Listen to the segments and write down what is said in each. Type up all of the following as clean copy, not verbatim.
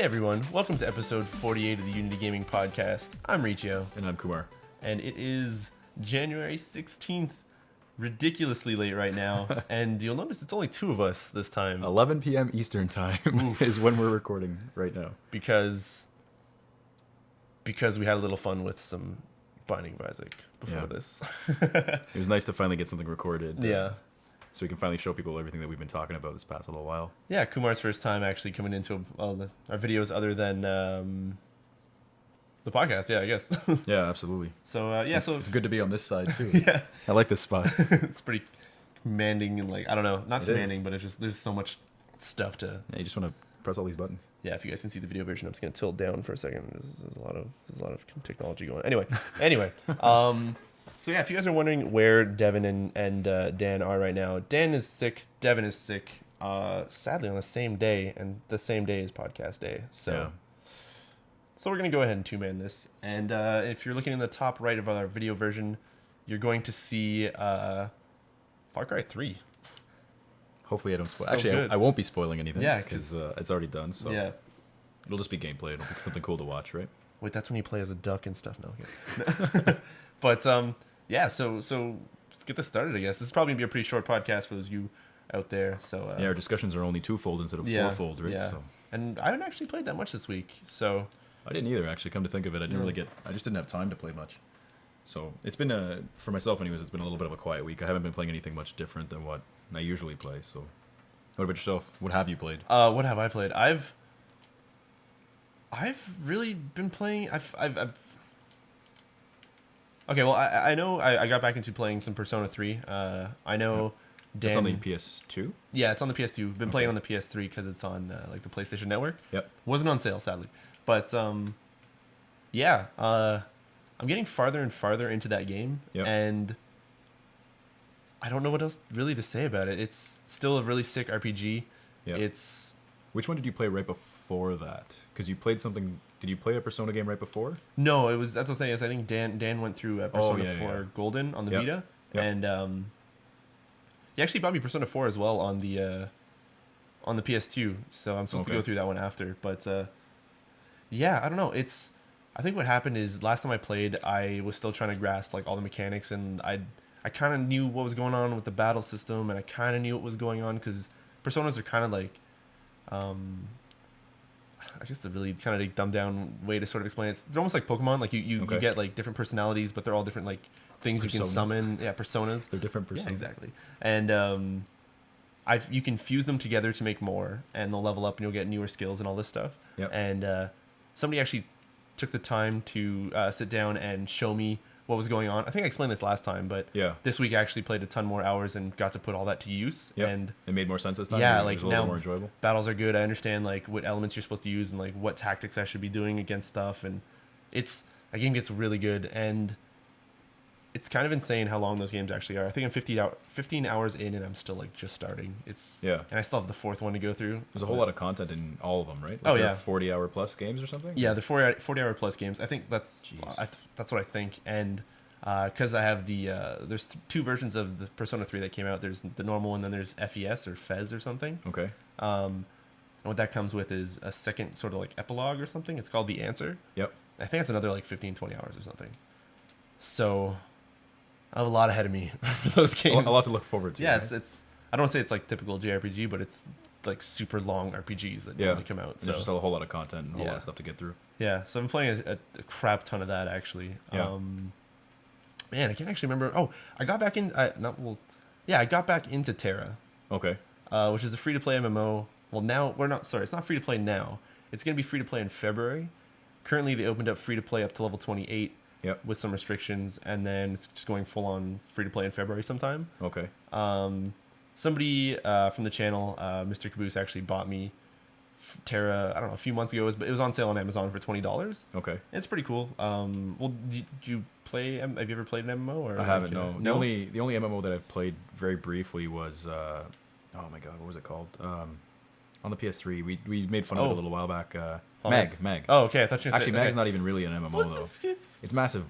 Hey everyone, welcome to episode 48 of the Unity Gaming Podcast. I'm Riccio. And I'm Kumar. And it is January 16th, ridiculously late right now. And you'll notice it's only two of us this time. 11 p.m. Eastern time is when we're recording right now. Because we had a little fun with some Binding of Isaac before this. It was nice to finally get something recorded. Yeah. So we can finally show people everything that we've been talking about this past little while. Yeah, Kumar's first time actually coming into our videos other than the podcast, yeah, I guess. Yeah, absolutely. So, so... It's good to be on this side, too. Yeah. I like this spot. It's pretty commanding and, like, I don't know, not it commanding, is. but it's just, there's so much stuff to... Yeah, you just want to press all these buttons. Yeah, if you guys can see the video version, I'm just going to tilt down for a second. There's a lot of technology going on. Anyway. So yeah, if you guys are wondering where Devin and Dan are right now, Dan is sick, Devin is sick, sadly on the same day, and the same day is podcast day. So we're going to go ahead and two-man this. And if you're looking in the top right of our video version, you're going to see Far Cry 3. Hopefully I don't spoil. So Actually, good. I won't be spoiling anything. Yeah, because it's already done. So yeah. It'll just be gameplay. It'll be something cool to watch, right? Wait, that's when you play as a duck and stuff. No, okay. But yeah, so let's get this started. I guess this is probably gonna be a pretty short podcast for those of you out there. So Yeah, our discussions are only twofold instead of fourfold, right? Yeah. So And I haven't actually played that much this week. So I didn't either. Actually, come to think of it, I just didn't have time to play much. So it's been for myself, anyways. It's been a little bit of a quiet week. I haven't been playing anything much different than what I usually play. So, what about yourself? What have you played? what have I played? I've really been playing. I've okay. Well, I know I got back into playing some Persona 3. I know Dan. It's on the PS2. Yeah, it's on the PS2. Been playing on the PS3 because it's on like the PlayStation Network. Yep. Wasn't on sale, sadly, but yeah. I'm getting farther and farther into that game, and I don't know what else really to say about it. It's still a really sick RPG. Yeah. It's... Which one did you play right before that? Because you played something... Did you play a Persona game right before? No, it was... That's what I'm saying. Is I think Dan went through Persona 4 Golden on the Vita. Yep. And he actually bought me Persona 4 as well on the PS2. So I'm supposed to go through that one after. But yeah, I don't know. It's... I think what happened is last time I played, I was still trying to grasp like all the mechanics, and I kind of knew what was going on with the battle system, and I kind of knew what was going on because Personas are kind of like, I guess the really kind of dumbed down way to sort of explain it. It's almost like Pokemon. Like you get like different personalities, but they're all different like things you can summon. Yeah, personas. They're different personas. Yeah, exactly. And you can fuse them together to make more, and they'll level up, and you'll get newer skills and all this stuff. Yep. And somebody actually took the time to sit down and show me what was going on. I think I explained this last time, but this week I actually played a ton more hours and got to put all that to use. Yep. And it made more sense this time. Yeah, it like was a little now more enjoyable. Battles are good. I understand like what elements you're supposed to use and like what tactics I should be doing against stuff. And a game gets really good, and it's kind of insane how long those games actually are. I think I'm 15 hours in, and I'm still like just starting. And I still have the fourth one to go through. There's a whole lot of content in all of them, right? Like 40-hour plus games or something. Yeah, they're 40-hour plus games. I think that's what I think. And because I have there's two versions of the Persona 3 that came out. There's the normal, and then there's FES or FES or something. Okay. And what that comes with is a second sort of like epilogue or something. It's called The Answer. Yep. I think it's another like 15-20 hours or something. So I have a lot ahead of me for those games. A lot to look forward to. Yeah, right? it's I don't want to say it's like typical JRPG, but it's like super long RPGs that normally come out. So there's just a whole lot of content and a whole lot of stuff to get through. Yeah, so I'm playing a crap ton of that actually. Yeah. Man, I can't actually remember. Oh, I got back in. I got back into Tera. Okay. Which is a free-to-play MMO. Well, now we're not. Sorry, it's not free-to-play now. It's gonna be free-to-play in February. Currently, they opened up free-to-play up to level 28. Yep. With some restrictions, and then it's just going full on free to play in February sometime. Okay. Somebody from the channel, Mr. Caboose, actually bought me Tera. I don't know, a few months ago. It was on sale on Amazon for $20. Okay. It's pretty cool. Well, did you play? Have you ever played an MMO? Or I haven't. No. The only MMO that I've played very briefly was oh my god, what was it called? On the PS3, we made fun of it a little while back. Meg. Oh, okay. I thought you were actually Meg's not even really an MMO though. It's massive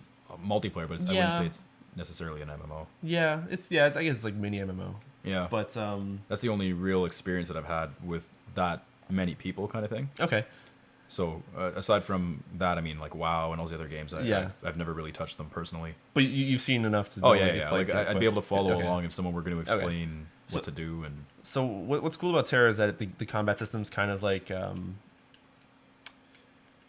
multiplayer, but I wouldn't say it's necessarily an MMO. Yeah, I guess it's like mini MMO. Yeah, but that's the only real experience that I've had with that many people, kind of thing. Okay. So aside from that, I mean, like WoW and all the other games, Yeah. I've never really touched them personally. But you've seen enough to. Oh know, yeah, yeah. Like I'd be able to follow along if someone were going to Okay. explain what to do. And so what's cool about Tera is that the combat system's kind of like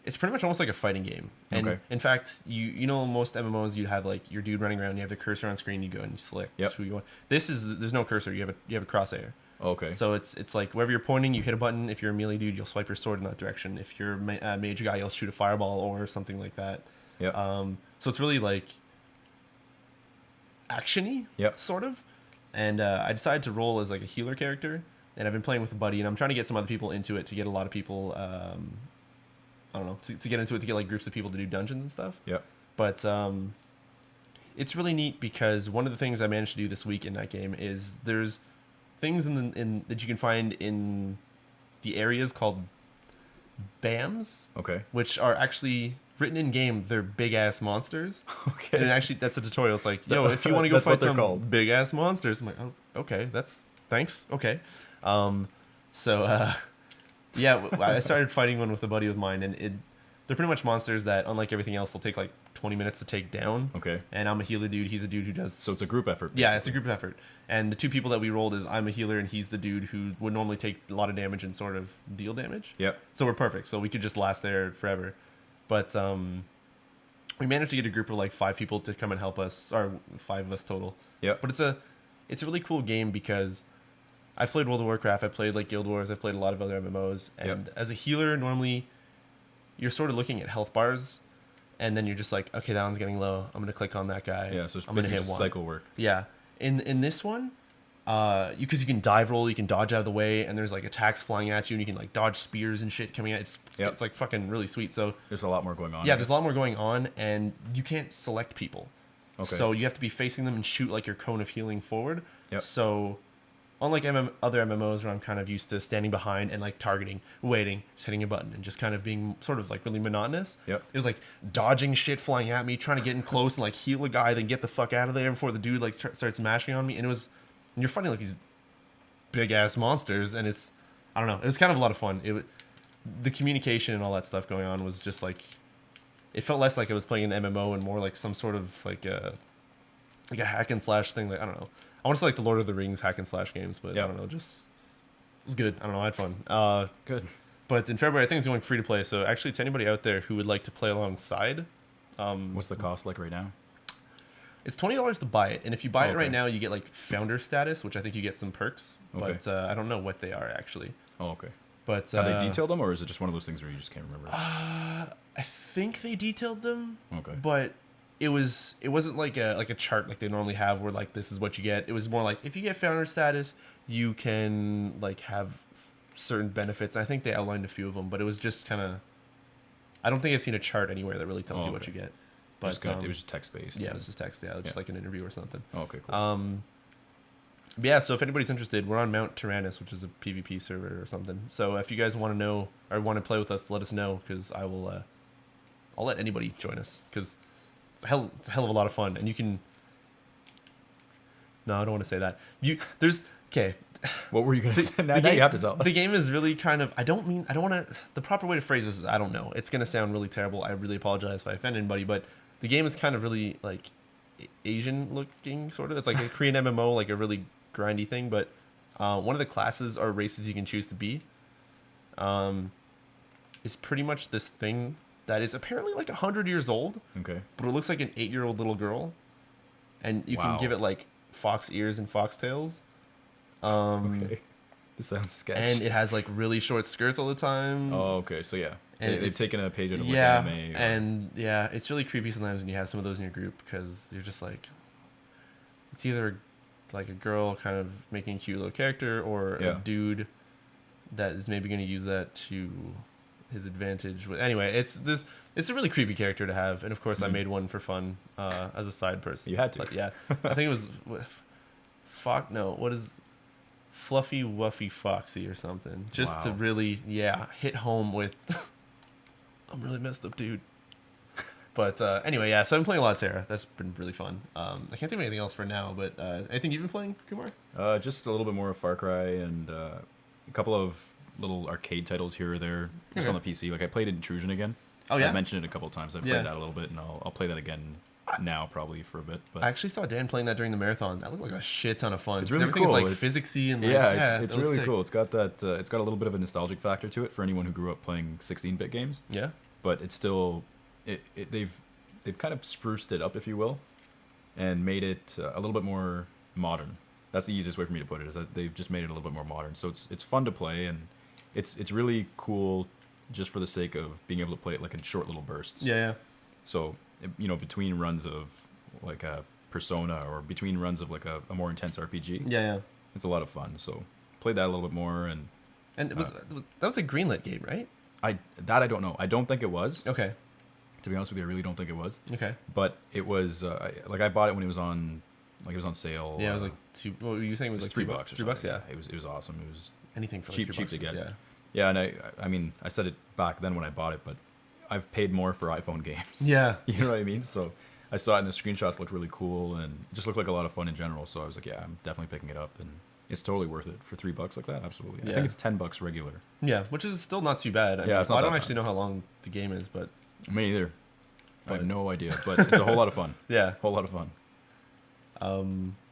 it's pretty much almost like a fighting game. And Okay. in fact, you know most MMOs you have like your dude running around, you have the cursor on screen, you go and you select who you want. There's no cursor, you have a crosshair. Okay. So it's like wherever you're pointing, you hit a button. If you're a melee dude, you'll swipe your sword in that direction. If you're a mage guy, you'll shoot a fireball or something like that. Yeah. So it's really like action-y, sort of. And I decided to roll as like a healer character, and I've been playing with a buddy, and I'm trying to get some other people into it to get a lot of people. I don't know, to get into it, to get like groups of people to do dungeons and stuff. Yeah. But it's really neat because one of the things I managed to do this week in that game is there's things in that you can find in the areas called BAMs. Okay. Which are actually written in game. They're big ass monsters. Okay. And actually, that's a tutorial. It's like, yo, if you want to go fight some big ass monsters, I'm like, oh, okay, thanks. Okay. Yeah, I started fighting one with a buddy of mine, and they're pretty much monsters that, unlike everything else, will take like 20 minutes to take down. Okay. And I'm a healer dude. He's a dude who does... So it's a group effort. Basically. Yeah, it's a group effort. And the two people that we rolled is I'm a healer, and he's the dude who would normally take a lot of damage and sort of deal damage. Yep. So we're perfect. So we could just last there forever. But we managed to get a group of like 5 people to come and help us, or 5 of us total. Yeah. But it's a really cool game because I've played World of Warcraft, I've played like Guild Wars, I've played a lot of other MMOs, and as a healer, normally you're sort of looking at health bars, and then you're just like, okay, that one's getting low, I'm gonna click on that guy. Yeah, so it's I'm basically gonna hit just one. cycle work. Yeah. In this one, because you can dive roll, you can dodge out of the way, and there's like attacks flying at you, and you can like dodge spears and shit coming at. It's like fucking really sweet. So there's a lot more going on. Yeah, there's a lot more going on, and you can't select people. Okay. So you have to be facing them and shoot like your cone of healing forward. Yep. So unlike other MMOs where I'm kind of used to standing behind and like targeting, waiting, just hitting a button, and just kind of being sort of like really monotonous. Yep. It was like dodging shit flying at me, trying to get in close and like heal a guy, then get the fuck out of there before the dude like starts mashing on me. And you're fighting like these big ass monsters, and I don't know, it was kind of a lot of fun. The communication and all that stuff going on was just like, it felt less like I was playing an MMO and more like some sort of like a hack and slash thing. Like, I don't know. I want to say like the Lord of the Rings hack and slash games, but I don't know. Just it was good. I don't know. I had fun. Good. But in February, I think it's going free to play. So actually, to anybody out there who would like to play alongside, what's the cost like right now? It's $20 to buy it, and if you buy it right now, you get like founder status, which I think you get some perks. Okay. But I don't know what they are actually. Oh, okay. But have they detailed them, or is it just one of those things where you just can't remember? I think they detailed them. Okay. But it wasn't like a chart like they normally have where like this is what you get. It was more like if you get founder status, you can like have certain benefits. I think they outlined a few of them, but it was just kind of. I don't think I've seen a chart anywhere that really tells you what you get. But it was just text based. Yeah, it was just text. Yeah, just like an interview or something. Oh, okay, cool. But yeah, so if anybody's interested, we're on Mount Tyrannus, which is a PvP server or something. So if you guys want to know or want to play with us, let us know, because I will. I'll let anybody join us, because it's a hell of a lot of fun, and you can. No, I don't want to say that. Okay. What were you gonna say? Now you have to tell us. The game is really kind of. I don't want to. The proper way to phrase this is I don't know. It's gonna sound really terrible. I really apologize if I offend anybody, but the game is kind of really like Asian looking, sort of. It's like a Korean MMO, like a really grindy thing. But one of the classes or races you can choose to be is pretty much this thing that is apparently like 100 years old. Okay. But it looks like an 8-year-old little girl, and you can give it like fox ears and fox tails. Okay. This sounds sketchy. And it has like really short skirts all the time. Oh, okay. So yeah, and they've taken a page out of anime. And yeah, it's really creepy sometimes when you have some of those in your group, because you're just like, it's either like a girl kind of making a cute little character, or a dude that is maybe going to use that to his advantage. Anyway, it's a really creepy character to have, and of course I made one for fun as a side person. You had to. But yeah, I think it was Fluffy Wuffy Foxy or something, just to really hit home with I'm really messed up, dude. But anyway, yeah, so I've been playing a lot of Tera. That's been really fun. I can't think of anything else for now, but anything you've been playing, Kumar? Just a little bit more of Far Cry, and a couple of little arcade titles here or there, just on the PC. Like I played Intrusion again. Oh yeah. I mentioned it a couple of times. I've played that a little bit, and I'll play that again now probably for a bit. But I actually saw Dan playing that during the marathon. That looked like a shit ton of fun. It's really everything's cool. like It's, physicsy and like, it's really cool. It's got that. It's got a little bit of a nostalgic factor to it for anyone who grew up playing 16-bit games. Yeah. But it's still, they've kind of spruced it up, if you will, and made it a little bit more modern. That's the easiest way for me to put it. Is that they've just made it a little bit more modern. So it's fun to play, and it's really cool just for the sake of being able to play it like in short little bursts. Yeah. So, between runs of like a Persona or between runs of like a more intense RPG. Yeah. It's a lot of fun. So, played that a little bit more, and it was that was a greenlit game, right? I don't know. I don't think it was. Okay. To be honest with you, I really don't think it was. Okay. But it was I bought it when it was on sale. Yeah, it was like two. What were you saying? It was like $3 or $3? Yeah. It was awesome. It was anything for cheap like $3 to get. Yeah. Yeah, and I mean I said it back then when I bought it, but I've paid more for iPhone games. Yeah. You know what I mean? So I saw it and the screenshots looked really cool and it just looked like a lot of fun in general. So I was like, yeah, I'm definitely picking it up, and it's totally worth it for $3 like that. Absolutely. Yeah. I think it's $10 regular. Yeah, which is still not too bad. It's not I don't that actually know how long the game is, but me either. I have no idea, but it's a whole lot of fun. Yeah, whole lot of fun.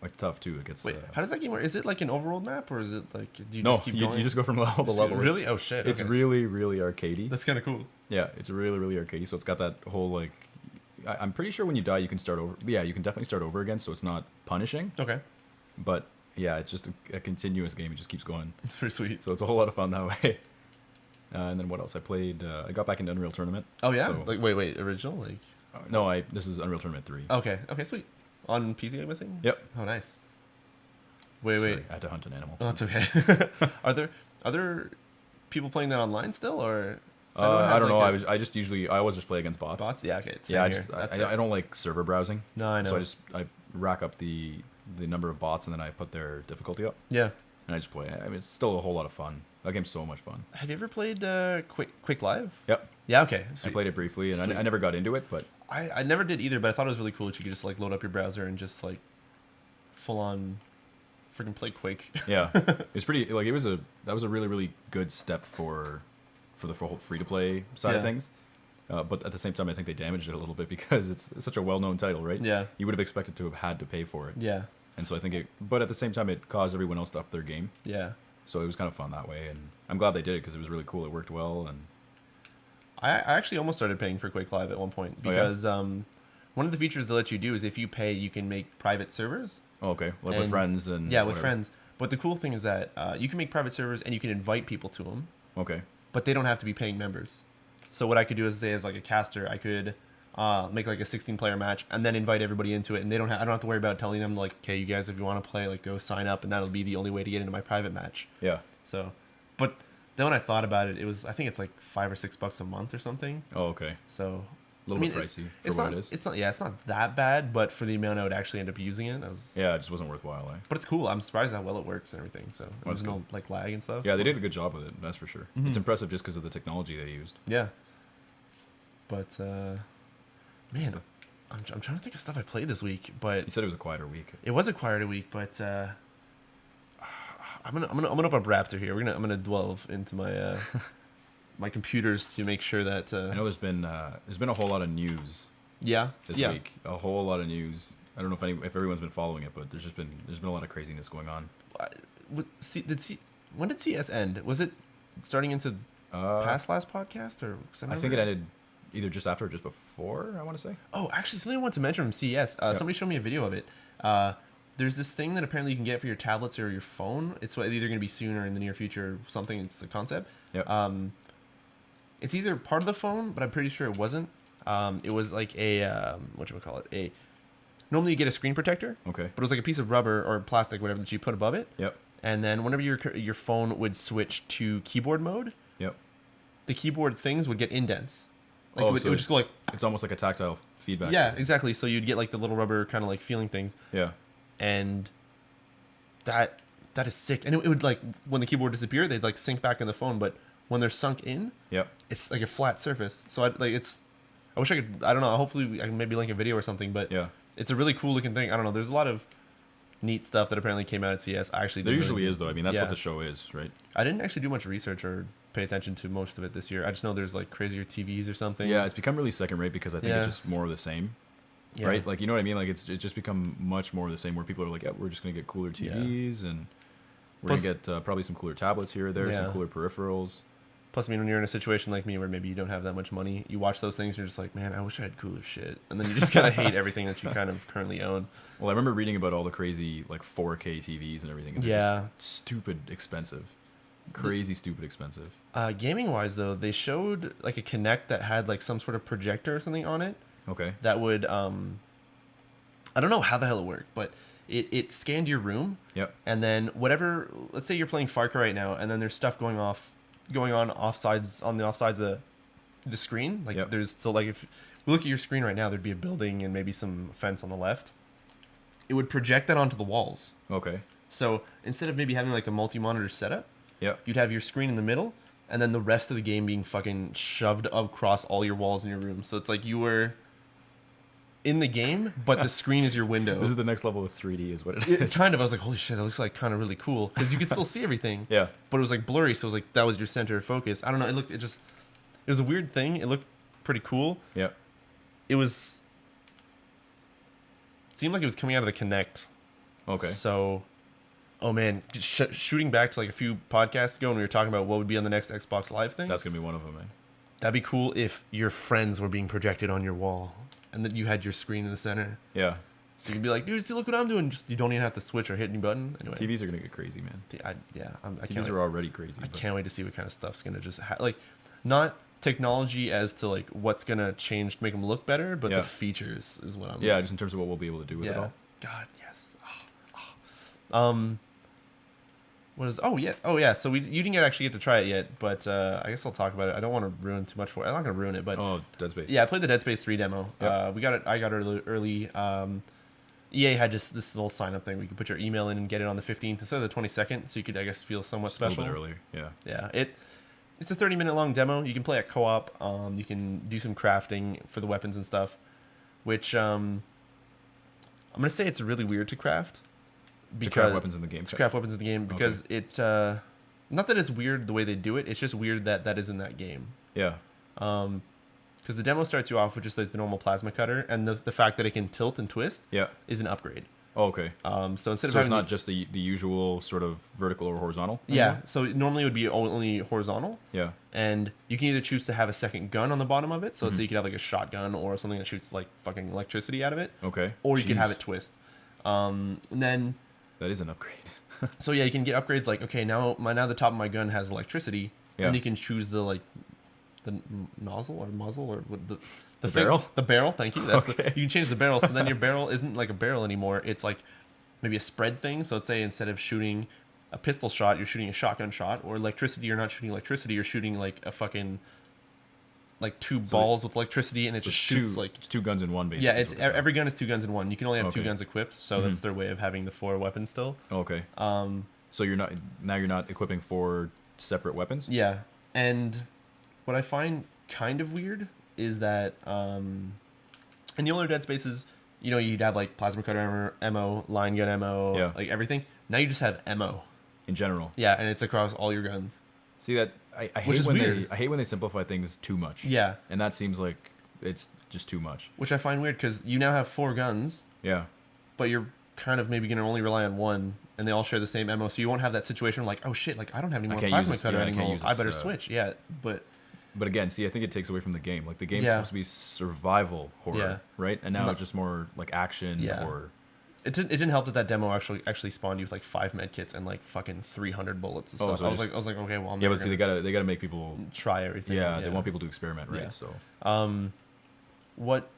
Like tough too. It gets. Wait, how does that game work? Is it like an overworld map, or is it like do you no? just keep going? You just go from level to level. Really? Oh shit! It's really arcadey. That's kind of cool. Yeah, it's really arcadey. So it's got that whole like. I'm pretty sure when you die you can start over. Yeah, you can definitely start over again. So it's not punishing. Okay. But yeah, it's just a continuous game. It just keeps going. It's pretty sweet. So it's a whole lot of fun that way. And then what else? I played. I got back into Unreal Tournament. Oh yeah. So, like wait, original like. No, this is Unreal Tournament 3. Okay, sweet. On PC, I'm guessing? Yep. Oh, nice. Wait. I had to hunt an animal. Oh, that's okay. Are there people playing that online still, or? I don't know. I always just play against bots. Bots? Yeah, okay. Yeah, I don't like server browsing. No, I know. So I rack up the number of bots and then I put their difficulty up. Yeah. And I just play. I mean, it's still a whole lot of fun. That game's so much fun. Have you ever played Quake Live? Yep. Yeah, okay. Sweet. I played it briefly, and I never got into it, but... I never did either, but I thought it was really cool that you could just like load up your browser and just like full on freaking play Quake. Yeah. It's pretty... Like, that was a really good step for the whole free-to-play side of things. But at the same time, I think they damaged it a little bit because it's such a well-known title, right? Yeah. You would have expected to have had to pay for it. Yeah. And so I think but at the same time, it caused everyone else to up their game. Yeah. So it was kind of fun that way, and I'm glad they did it because it was really cool. It worked well, and I actually almost started paying for Quake Live at one point because one of the features they let you do is if you pay, you can make private servers. Oh, okay, like with friends and yeah, with friends. But the cool thing is that you can make private servers and you can invite people to them. Okay. But they don't have to be paying members. So what I could do is say as like a caster, I could make like a 16-player match and then invite everybody into it, and I don't have to worry about telling them like, okay, you guys, if you want to play, like go sign up, and that'll be the only way to get into my private match. Yeah. So, but then when I thought about it, I think it's like $5 or $6 a month or something. Oh, okay. So a little bit pricey for what it is. It's not that bad, but for the amount I would actually end up using it, yeah, it just wasn't worthwhile. But it's cool. I'm surprised how well it works and everything. So there's no like lag and stuff. Yeah, they did a good job with it. That's for sure. Mm-hmm. It's impressive just because of the technology they used. Yeah. But man, I'm trying to think of stuff I played this week, but you said it was a quieter week. It was a quieter week, but I'm gonna open up Raptor here. I'm gonna delve into my my computers to make sure that I know there's been a whole lot of news. Yeah. This week, a whole lot of news. I don't know if everyone's been following it, but there's been a lot of craziness going on. When did CS end? Was it starting into past last podcast, or I think it ended either just after or just before, I want to say. Oh, actually, something I wanted to mention from CES. Somebody showed me a video of it. There's this thing that apparently you can get for your tablets or your phone. It's either going to be soon or in the near future or something. It's the concept. Yep. It's either part of the phone, but I'm pretty sure it wasn't. It was like a, whatchamacallit, normally you get a screen protector. Okay. But it was like a piece of rubber or plastic, whatever, that you put above it. Yep. And then whenever your phone would switch to keyboard mode, yep, the keyboard things would get indents. Like it would just go like... It's almost like a tactile feedback. Yeah, exactly. So you'd get like the little rubber kind of like feeling things. Yeah. And that is sick. And it would like, when the keyboard disappeared, they'd like sink back in the phone. But when they're sunk in, yep, it's like a flat surface. So I wish I could, I don't know, hopefully I can maybe link a video or something. But yeah, it's a really cool looking thing. I don't know. There's a lot of neat stuff that apparently came out at CS. I actually There didn't usually really, is, though. I mean, that's yeah. what the show is, right? I didn't actually do much research or pay attention to most of it this year. I just know there's like crazier TVs or something. Yeah, it's become really second rate because I think it's just more of the same. Yeah. Right? Like, you know what I mean? Like, it's just become much more of the same where people are like, yeah, we're just going to get cooler TVs and we're going to get probably some cooler tablets here or there, some cooler peripherals. Plus, I mean, when you're in a situation like me where maybe you don't have that much money, you watch those things and you're just like, man, I wish I had cooler shit. And then you just kind of hate everything that you kind of currently own. Well, I remember reading about all the crazy, like, 4K TVs and everything. And they're just stupid expensive. Crazy stupid expensive. Gaming-wise, though, they showed, like, a Kinect that had, like, some sort of projector or something on it. Okay. That would, I don't know how the hell it worked, but it scanned your room. Yep. And then whatever, let's say you're playing Far Cry right now, and then there's stuff going on the offsides of the screen. Like there's still, like, if we look at your screen right now, there'd be a building and maybe some fence on the left. It would project that onto the walls. Okay. So instead of maybe having like a multi-monitor setup, you'd have your screen in the middle, and then the rest of the game being fucking shoved across all your walls in your room. So it's like you were in the game, but the screen is your window. This is the next level of 3D is what it is. Kind of. I was like, holy shit, that looks like kind of really cool. Because you could still see everything. Yeah. But it was like blurry, so it was like that was your center of focus. I don't know. It was a weird thing. It looked pretty cool. Yeah. It seemed like it was coming out of the Kinect. Okay. So, oh man, shooting back to like a few podcasts ago when we were talking about what would be on the next Xbox Live thing. That's going to be one of them, man. That'd be cool if your friends were being projected on your wall and that you had your screen in the center. Yeah. So you'd be like, dude, see, look what I'm doing. Just you don't even have to switch or hit any button. Anyway. TVs are going to get crazy, man. TVs are already crazy. I can't wait to see what kind of stuff's going to just like, not technology as to like what's going to change to make them look better, but the features is what I'm just in terms of what we'll be able to do with it all. God, yes. So you didn't actually get to try it yet, but I guess I'll talk about it. I don't want to ruin too much for it. I'm not gonna ruin it, but Dead Space. Yeah, I played the Dead Space 3 demo. Yep. I got it early. EA had just this little sign up thing. We could put your email in and get it on the 15th instead of the 22nd, so you could, I guess, feel somewhat special. A little bit earlier. Yeah. It's a 30-minute long demo. You can play at co-op. You can do some crafting for the weapons and stuff, which I'm gonna say it's really weird to craft. To craft weapons in the game. Because it's not that it's weird the way they do it. It's just weird that is in that game. Yeah. Because the demo starts you off with just like the normal plasma cutter, and the fact that it can tilt and twist. Is an upgrade. Oh, okay. So instead of it's not just the usual sort of vertical or horizontal. Yeah. So normally it would be only horizontal. Yeah. And you can either choose to have a second gun on the bottom of it, so let's say you could have like a shotgun or something that shoots like fucking electricity out of it. Okay. Or you can have it twist. And then. That is an upgrade. So yeah, you can get upgrades like, okay, now the top of my gun has electricity, and you can choose the nozzle or muzzle or the barrel. The barrel, thank you. That's you can change the barrel, so then your barrel isn't like a barrel anymore. It's like maybe a spread thing. So let's say instead of shooting a pistol shot, you're shooting a shotgun shot, or electricity. You're not shooting electricity. You're shooting like a fucking like two balls with electricity, and it just shoots it's two guns in one, basically. Yeah, every gun is two guns in one. You can only have two guns equipped, so that's their way of having the 4 weapons still. Okay. So you're not equipping 4 separate weapons? Yeah. And what I find kind of weird is that in the older Dead Spaces, you'd have like plasma cutter ammo, line gun ammo, like everything. Now you just have ammo. In general. Yeah, and it's across all your guns. See that I hate when they simplify things too much. Yeah. And that seems like it's just too much. Which I find weird because you now have 4 guns. Yeah. But you're kind of maybe going to only rely on one, and they all share the same ammo, so you won't have that situation like, oh shit, like I don't have any more plasma cutter anymore. I better switch. Yeah, but again, see, I think it takes away from the game. Like the game's supposed to be survival horror, right? And now it's just more like action or. It didn't help that demo actually spawned you with like 5 med kits and like fucking 300 bullets and stuff. So I was like, okay, well, I'm but see, they gotta make people try everything. Yeah, they want people to experiment, right? Yeah. So, what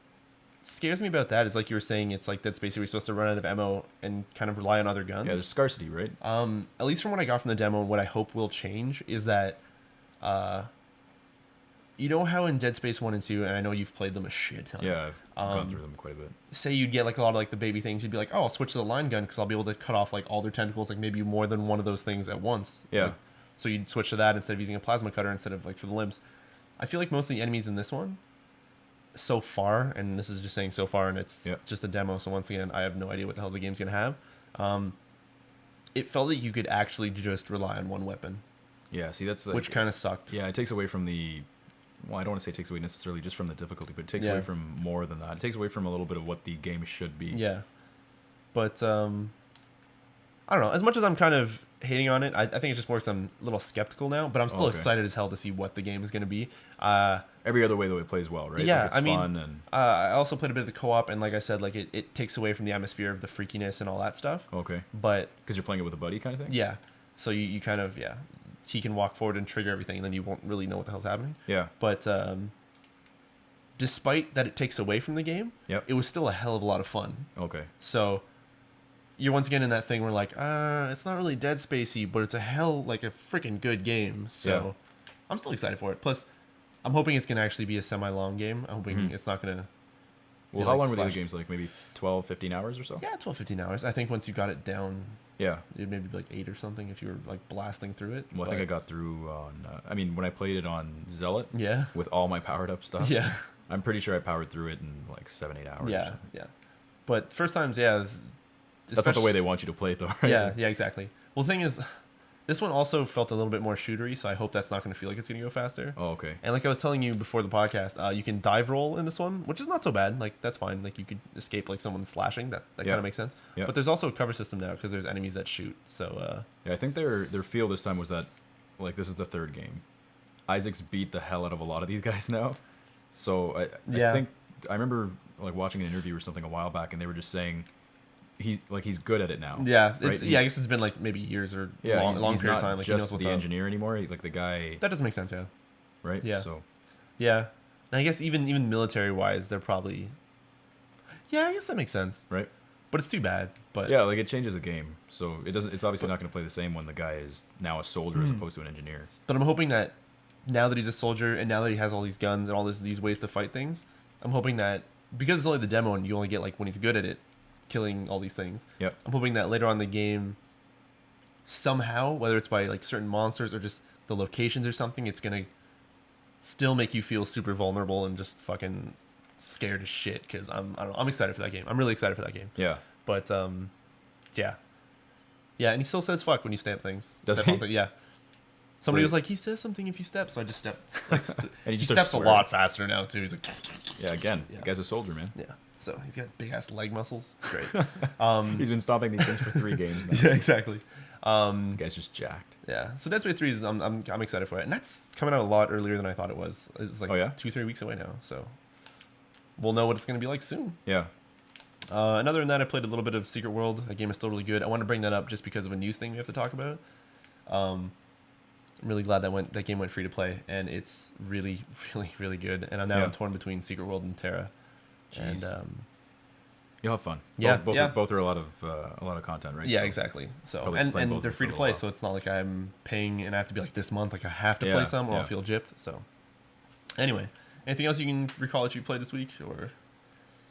scares me about that is like you were saying, it's like that's basically supposed to run out of ammo and kind of rely on other guns. Yeah, there's scarcity, right? At least from what I got from the demo, what I hope will change is that, you know how in Dead Space 1 and 2, and I know you've played them a shit ton. Yeah, I've gone through them quite a bit. Say you'd get like a lot of like the baby things, you'd be like, oh, I'll switch to the line gun because I'll be able to cut off like all their tentacles, like maybe more than one of those things at once. Yeah. Like, so you'd switch to that instead of using a plasma cutter instead of like for the limbs. I feel like most of the enemies in this one, so far, and this is just saying so far, and it's just a demo, so once again, I have no idea what the hell the game's gonna have. it felt like you could actually just rely on one weapon. Yeah, see, that's like, which kind of sucked. Yeah, it takes away from the. Well, I don't want to say it takes away necessarily just from the difficulty, but it takes away from more than that. It takes away from a little bit of what the game should be. Yeah, but I don't know. As much as I'm kind of hating on it, I think it's just more because I'm a little skeptical now. But I'm still excited as hell to see what the game is going to be. Every other way though, it plays well, right? Yeah, like it's fun and I also played a bit of the co-op, and like I said, like it takes away from the atmosphere of the freakiness and all that stuff. Okay. But because you're playing it with a buddy, kind of thing. Yeah, so you kind of he can walk forward and trigger everything, and then you won't really know what the hell's happening. Yeah. But despite that, it takes away from the game. Yep. It was still a hell of a lot of fun. Okay. So you're once again in that thing where like, it's not really Dead Spacey, but it's a freaking good game. So I'm still excited for it. Plus, I'm hoping it's gonna actually be a semi-long game. I'm hoping it's not gonna. Well, how long were the games? Like maybe 12, 15 hours or so? Yeah, 12, 15 hours. I think once you got it down, it'd maybe be like 8 or something if you were like blasting through it. Well, I think I got through on. When I played it on Zealot. Yeah. With all my powered up stuff. Yeah. I'm pretty sure I powered through it in like 7-8 hours. Yeah, yeah. But first times, that's not the way they want you to play it, though, right? Yeah, exactly. Well, the thing is, this one also felt a little bit more shootery, so I hope that's not going to feel like it's going to go faster. Oh, okay. And like I was telling you before the podcast, you can dive roll in this one, which is not so bad. Like, that's fine. Like, you could escape like someone slashing. That kind of makes sense. Yeah. But there's also a cover system now because there's enemies that shoot. So I think their feel this time was that, like, this is the third game. Isaac's beat the hell out of a lot of these guys now. So I think I remember like watching an interview or something a while back, and they were just saying he's good at it now. Yeah, right? I guess it's been like maybe years or long period of time. Like, just he knows what's the up. engineer anymore. Like the guy. That doesn't make sense. Yeah. Right. Yeah. So. Yeah, and I guess even military wise, they're probably. Yeah, I guess that makes sense. Right. But it's too bad. But yeah, like it changes the game, so it doesn't. It's obviously not going to play the same when the guy is now a soldier as opposed to an engineer. But I'm hoping that now that he's a soldier and now that he has all these guns and all these ways to fight things, I'm hoping that because it's only the demo and you only get like when he's good at it, killing all these things. Yep. I'm hoping that later on in the game, somehow, whether it's by like certain monsters or just the locations or something, it's gonna still make you feel super vulnerable and just fucking scared as shit. Because I'm excited for that game. I'm really excited for that game. Yeah. But yeah, and he still says fuck when you stamp things. Does he? Yeah. Somebody was like, he says something if you step, so I just stepped. Like, and he steps a lot faster now too. He's like, yeah, again, the guy's a soldier, man. Yeah, so he's got big ass leg muscles. It's great. He's been stomping these things for 3 games now. Yeah, exactly. The guy's just jacked. Yeah, so Dead Space 3 is I'm excited for it, and that's coming out a lot earlier than I thought it was. It's like 2-3 weeks away now, so we'll know what it's gonna be like soon. Yeah. Other than that, I played a little bit of Secret World. That game is still really good. I want to bring that up just because of a news thing we have to talk about. I'm really glad that game went free to play, and it's really, really, really good. And I'm torn between Secret World and Tera. Jeez. And you'll have fun. Yeah, both are a lot of content, right? Yeah, so exactly. So and they're free to play, so it's not like I'm paying and I have to be like this month, like I have to play some, or I'll feel gypped. So anyway, anything else you can recall that you played this week, or?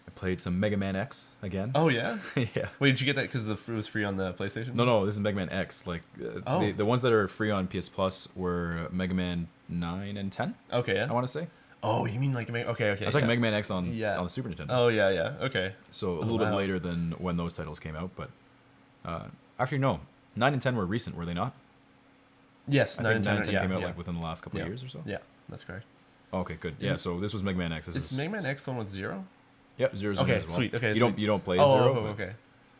I played some Mega Man X again. Oh yeah. Yeah. Wait, did you get that because it was free on the PlayStation? No, this is Mega Man X. Like the ones that are free on PS Plus were Mega Man 9 and 10. Okay, yeah. I want to say. Oh, you mean like okay. I was like Mega Man X on the Super Nintendo. Oh yeah. Okay. So a little bit later than when those titles came out, but actually no, 9 and 10 were recent, were they not? Yes, I think 9 and 10 came out like within the last couple of years or so. Yeah, that's correct. Okay, good. So this was Mega Man X. Is Mega Man X the one with Zero? Yep, Zero's in it as well. Sweet. Okay, you don't play Zero. Oh, okay.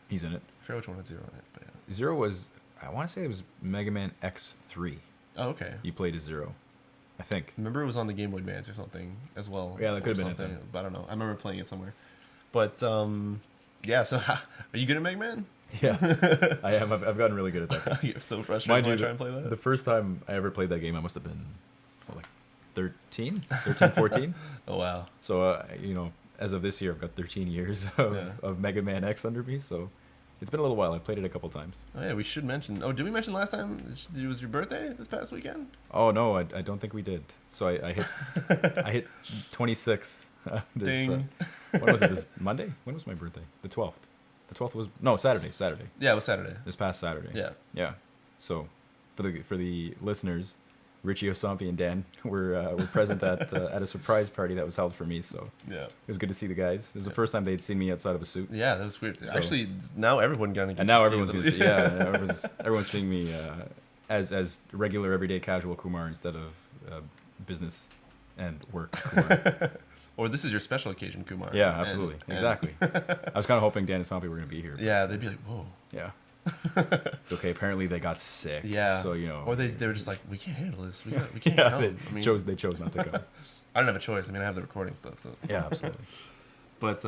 He's in it. I forgot which one had Zero in it, but yeah. Zero was, I want to say it was Mega Man X3. Oh, okay. You played as Zero, I think. Remember it was on the Game Boy Advance or something as well. Yeah, that could have been it. But I don't know. I remember playing it somewhere. But yeah. So are you good at Mega Man? Yeah, I am. I've gotten really good at that. You're so frustrated when I try and play that. The first time I ever played that game, I must have been like 13, 14. Oh wow. So as of this year, I've got 13 years of Mega Man X under me, so it's been a little while. I've played it a couple times. Oh yeah, we should mention. Oh, did we mention last time it was your birthday this past weekend? Oh no, I don't think we did. So I hit I hit 26. Ding. When was it? This Monday? When was my birthday? The 12th. The 12th was Saturday. Yeah, it was Saturday. This past Saturday. Yeah. Yeah. So for the listeners, Riccio, Somppi, and Dan were present at a surprise party that was held for me. So Yeah. it was good to see the guys. It was the first time they'd seen me outside of a suit. Yeah, that was weird. So- Actually, now everyone gonna get And now to everyone's see gonna them. see, yeah, everyone's seeing me as regular, everyday, casual Kumar instead of business and work Kumar. Or this is your special occasion, Kumar. Yeah, absolutely, And- exactly. I was kind of hoping Dan and Somppi were gonna be here. Yeah, they'd be like, whoa. Yeah. It's okay. Apparently they got sick. Yeah. So you know. Or they were just like, we can't handle this. We can't yeah, come. they chose not to come. I don't have a choice. I mean, I have the recording stuff. So. Yeah, absolutely. But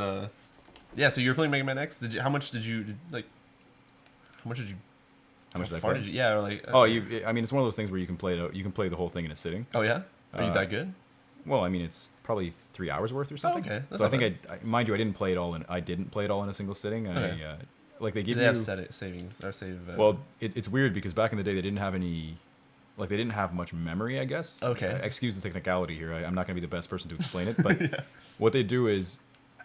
yeah. So you were playing Mega Man X. How much did you? How much did I far play? did you? Yeah. Or like. I mean, it's one of those things where you can play it. You can play the whole thing in a sitting. Oh yeah. Are you that good? Well, I mean, it's probably 3 hours worth or something. okay. That's So I not think mind you, I didn't play it all in a single sitting. Okay. Like they give They you. have savings or save. Well, it's weird because back in the day they didn't have any. Like they didn't have much memory, I guess. Okay. Excuse the technicality here. I'm not going to be the best person to explain it, but Yeah. what they do is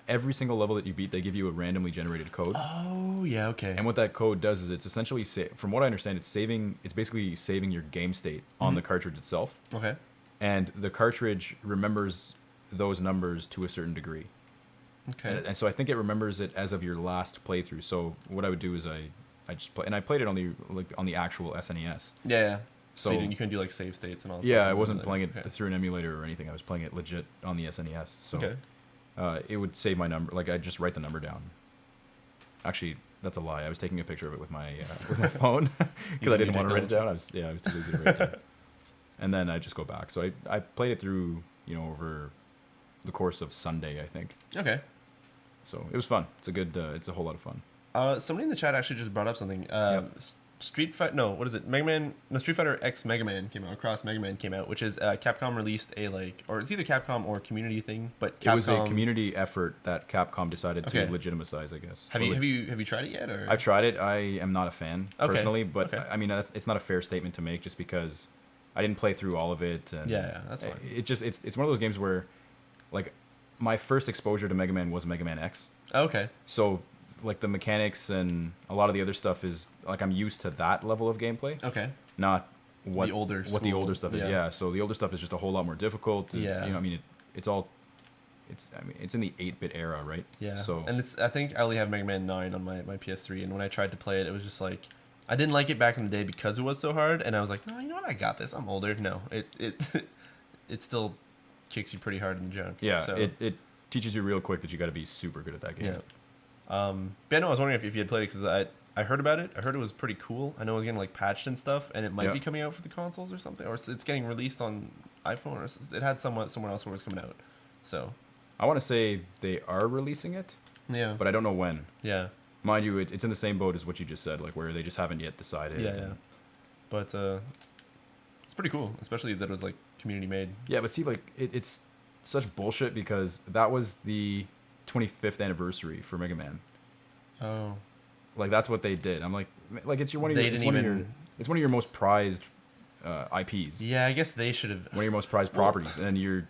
every single level that you beat, they give you a randomly generated code. Oh yeah. Okay. And what that code does is it's essentially, from what I understand, it's basically saving your game state on the cartridge itself. Okay. And the cartridge remembers those numbers to a certain degree. Okay. And so I think it remembers it as of your last playthrough. So what I would do is I just play, and I played it on the actual SNES. Yeah. So So you couldn't do like save states and all. yeah, stuff I and wasn't all playing that. it through an emulator or anything. I was playing it legit on the SNES. So Okay. it would save my number. Like I just write the number down. Actually, that's a lie. I was taking a picture of it with my phone because I didn't want to write it down. I was too lazy to write it down. And then I just go back. So I played it through over the course of Sunday, I think. Okay. So it was fun. It's a whole lot of fun. Somebody in the chat actually just brought up something. Street Fighter. No, what is it? Mega Man. No, Street Fighter X Mega Man came out. Cross Mega Man came out, which is Capcom released or it's either Capcom or community thing, but Capcom, It was a community effort that Capcom decided to Okay. legitimize, I guess. Have you tried it yet? Or I've tried it. I am not a fan Okay. personally, but Okay. I mean it's not a fair statement to make just because I didn't play through all of it. And Yeah, that's fine. It's one of those games where, like, my first exposure to Mega Man was Mega Man X. Okay. So, like, the mechanics and a lot of the other stuff is like I'm used to that level of gameplay, Okay. not what The older what the school, older stuff is. yeah. Yeah. So the older stuff is just a whole lot more difficult. And, Yeah. I mean it's in the 8-bit era, right? Yeah. So And I think I only have Mega Man 9 on my PS3, and when I tried to play it, it was just like I didn't like it back in the day because it was so hard, and I was like, no, you know what, I got this. I'm older. No, it still kicks you pretty hard in the junk. yeah, So, it teaches you real quick that you got to be super good at that game. yeah. But yeah, no, I was wondering if you had played it because I heard about it. I heard it was pretty cool. I know it was getting like patched and stuff, and it might Yeah. be coming out for the consoles or something, or it's getting released on iPhone, or it had someone else where it was coming out. So I want to say they are releasing it, yeah, but I don't know when. yeah, Mind you, it's in the same boat as what you just said, like where they just haven't yet decided. yeah, yeah. But it's pretty cool, especially that it was like community made. Yeah, but see, like it's such bullshit because that was the 25th anniversary for Mega Man. Oh, Like that's what they did. I'm like it's your They didn't it's one of your most prized IPs. yeah. I guess they should have. One of your most prized properties, and you're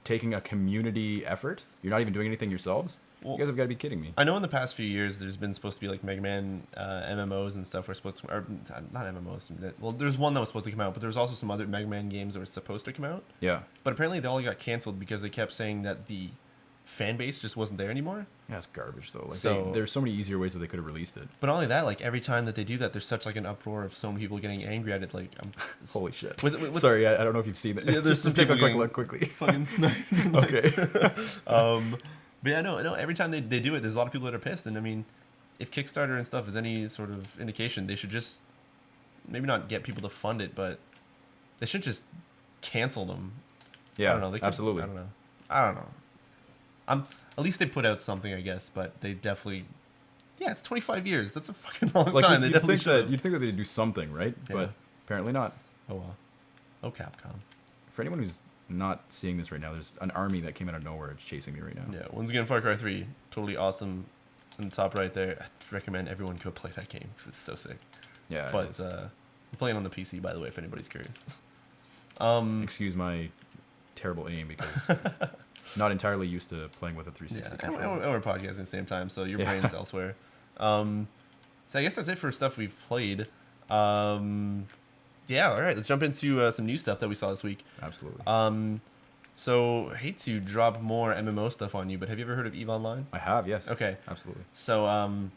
taking a community effort. You're not even doing anything yourselves. Well, You guys have got to be kidding me. I know in the past few years there's been supposed to be like Mega Man MMOs and stuff were supposed to, or not MMOs. Well, there's one that was supposed to come out, but there was also some other Mega Man games that were supposed to come out. Yeah. But apparently they all got canceled because they kept saying that the fan base just wasn't there anymore. Yeah, it's garbage though. Like So- there's so many easier ways that they could have released it. But not only that, like every time that they do that, there's such like an uproar of so many people getting angry at it. Like, Holy shit. With- Sorry, I don't know if you've seen it. Yeah, there's some just take a people quick getting look quickly. fucking sniped. Okay. But yeah, no. Every time they do it, there's a lot of people that are pissed. And I mean, if Kickstarter and stuff is any sort of indication, they should just maybe not get people to fund it, but they should just cancel them. Yeah, I don't know. They could, absolutely. I don't know. At least they put out something, I guess. But they definitely, yeah, it's 25 years. That's a fucking long Like time. They you'd definitely think should. that you'd think that they'd do something, right? Yeah. But apparently not. Oh well. Oh Capcom. For anyone who's not seeing this right now, there's an army that came out of nowhere. It's chasing me right now. Yeah. Once again, Far Cry 3, totally awesome. In the top right there, I'd recommend everyone go play that game because it's so sick. Yeah. But I'm playing on the PC, by the way, if anybody's curious. Excuse my terrible aim because not entirely used to playing with a 360 Yeah, and controller. we're podcasting at the same time, so your Yeah. brain's elsewhere. So I guess that's it for stuff we've played. Yeah, all right. Let's jump into some new stuff that we saw this week. Absolutely. So I hate to drop more MMO stuff on you, but have you ever heard of EVE Online? I have, yes. Okay. Absolutely. So, and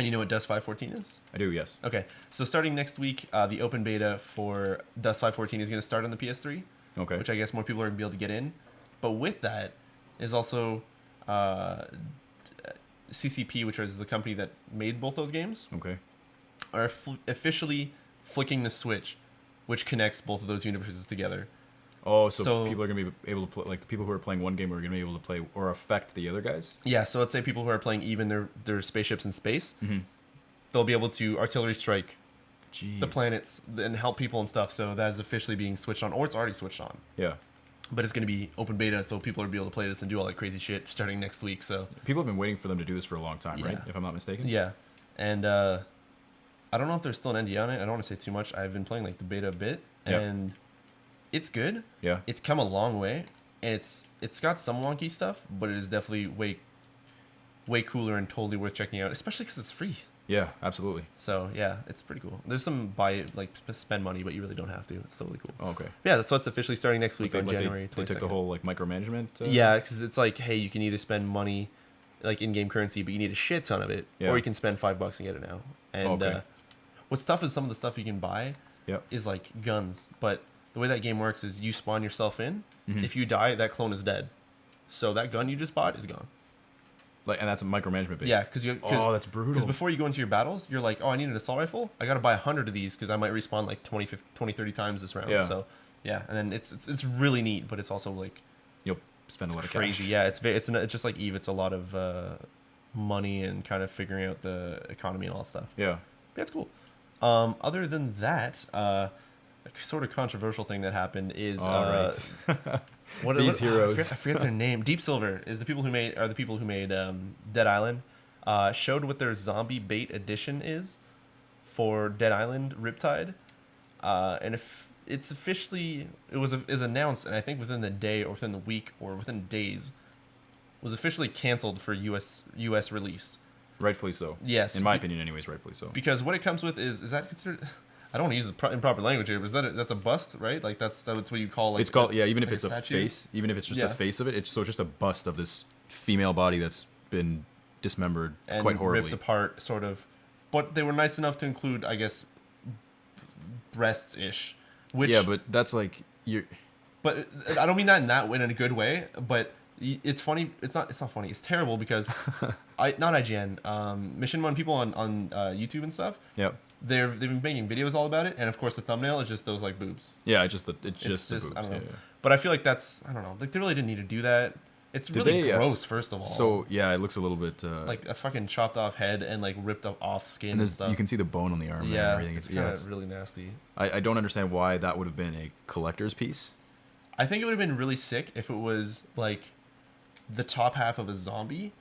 you know what Dust 514 is? I do, yes. Okay. So starting next week, the open beta for Dust 514 is going to start on the PS3. Okay. Which I guess more people are going to be able to get in. But with that is also CCP, which is the company that made both those games, Okay. are officially flicking the switch, which connects both of those universes together. Oh, so people are going to be able to play, like the people who are playing one game are going to be able to play or affect the other guys? Yeah, so let's say people who are playing even their spaceships in space, Mm-hmm. they'll be able to artillery strike Jeez. the planets and help people and stuff. So that is officially being switched on, or it's already switched on. Yeah. But it's going to be open beta, so people will be able to play this and do all that crazy shit starting next week. So People have been waiting for them to do this for a long time, right? Yeah. If I'm not mistaken. yeah, and I don't know if there's still an NDA on it. I don't want to say too much. I've been playing like the beta a bit, Yep. and it's good. Yeah. It's come a long way, and it's got some wonky stuff, but it is definitely way cooler and totally worth checking out, especially because it's free. Yeah, absolutely. So yeah, it's pretty cool. There's some spend money, but you really don't have to. It's totally cool. Oh, okay. Yeah, so it's officially starting next week on January 22nd. They took the whole like micromanagement. Yeah, because it's like, hey, you can either spend money, like in-game currency, but you need a shit ton of it, Yeah. or you can spend $5 and get it now. And Okay. what's tough is some of the stuff you can buy Yep. is like guns, but the way that game works is you spawn yourself in. Mhm. If you die, that clone is dead. So that gun you just bought is gone. Like, and that's a micromanagement based. Yeah, because Oh, that's brutal. Because before you go into your battles, you're like, oh, I need an assault rifle. I got to buy 100 of these because I might respawn like 20, 30 times this round. Yeah. So yeah, and then it's really neat, but it's also like You'll spend a lot of crazy. cash. Yeah, it's just like EVE. It's a lot of money and kind of figuring out the economy and all that stuff. Yeah. Yeah, it's cool. Other than that, a sort of controversial thing that happened is Right. These heroes. I forget their name. Deep Silver is the people who made Dead Island. Showed what their zombie bait edition is for Dead Island Riptide, and if it's officially is announced, and I think within the day or within the week or within days, was officially canceled for US release. Rightfully so. Yes, In my opinion, anyways, rightfully so. because what it comes with is that considered? I don't want to use the improper language here, but that's a bust, right? Like that's what you call like. It's called even if like it's a statue? face, even if it's just Yeah. the face of it, it's just a bust of this female body that's been dismembered and quite horribly. ripped apart, sort of. But they were nice enough to include, I guess, breasts ish. Which Yeah, but that's like you're. But I don't mean that in a good way. But it's funny. It's not funny. It's terrible because not IGN. Mission One people on YouTube and stuff. Yep. They've been making videos all about it, and of course the thumbnail is just those like boobs. Yeah, it's just the It's boobs. I don't know. Yeah. But I feel like that's I don't know. Like they really didn't need to do that. It's really gross. First of all. So yeah, it looks a little bit like a fucking chopped off head and like ripped off skin and stuff. you can see the bone on the arm. Yeah, and everything. it's kind of really nasty. I don't understand why that would have been a collector's piece. I think it would have been really sick if it was like the top half of a zombie.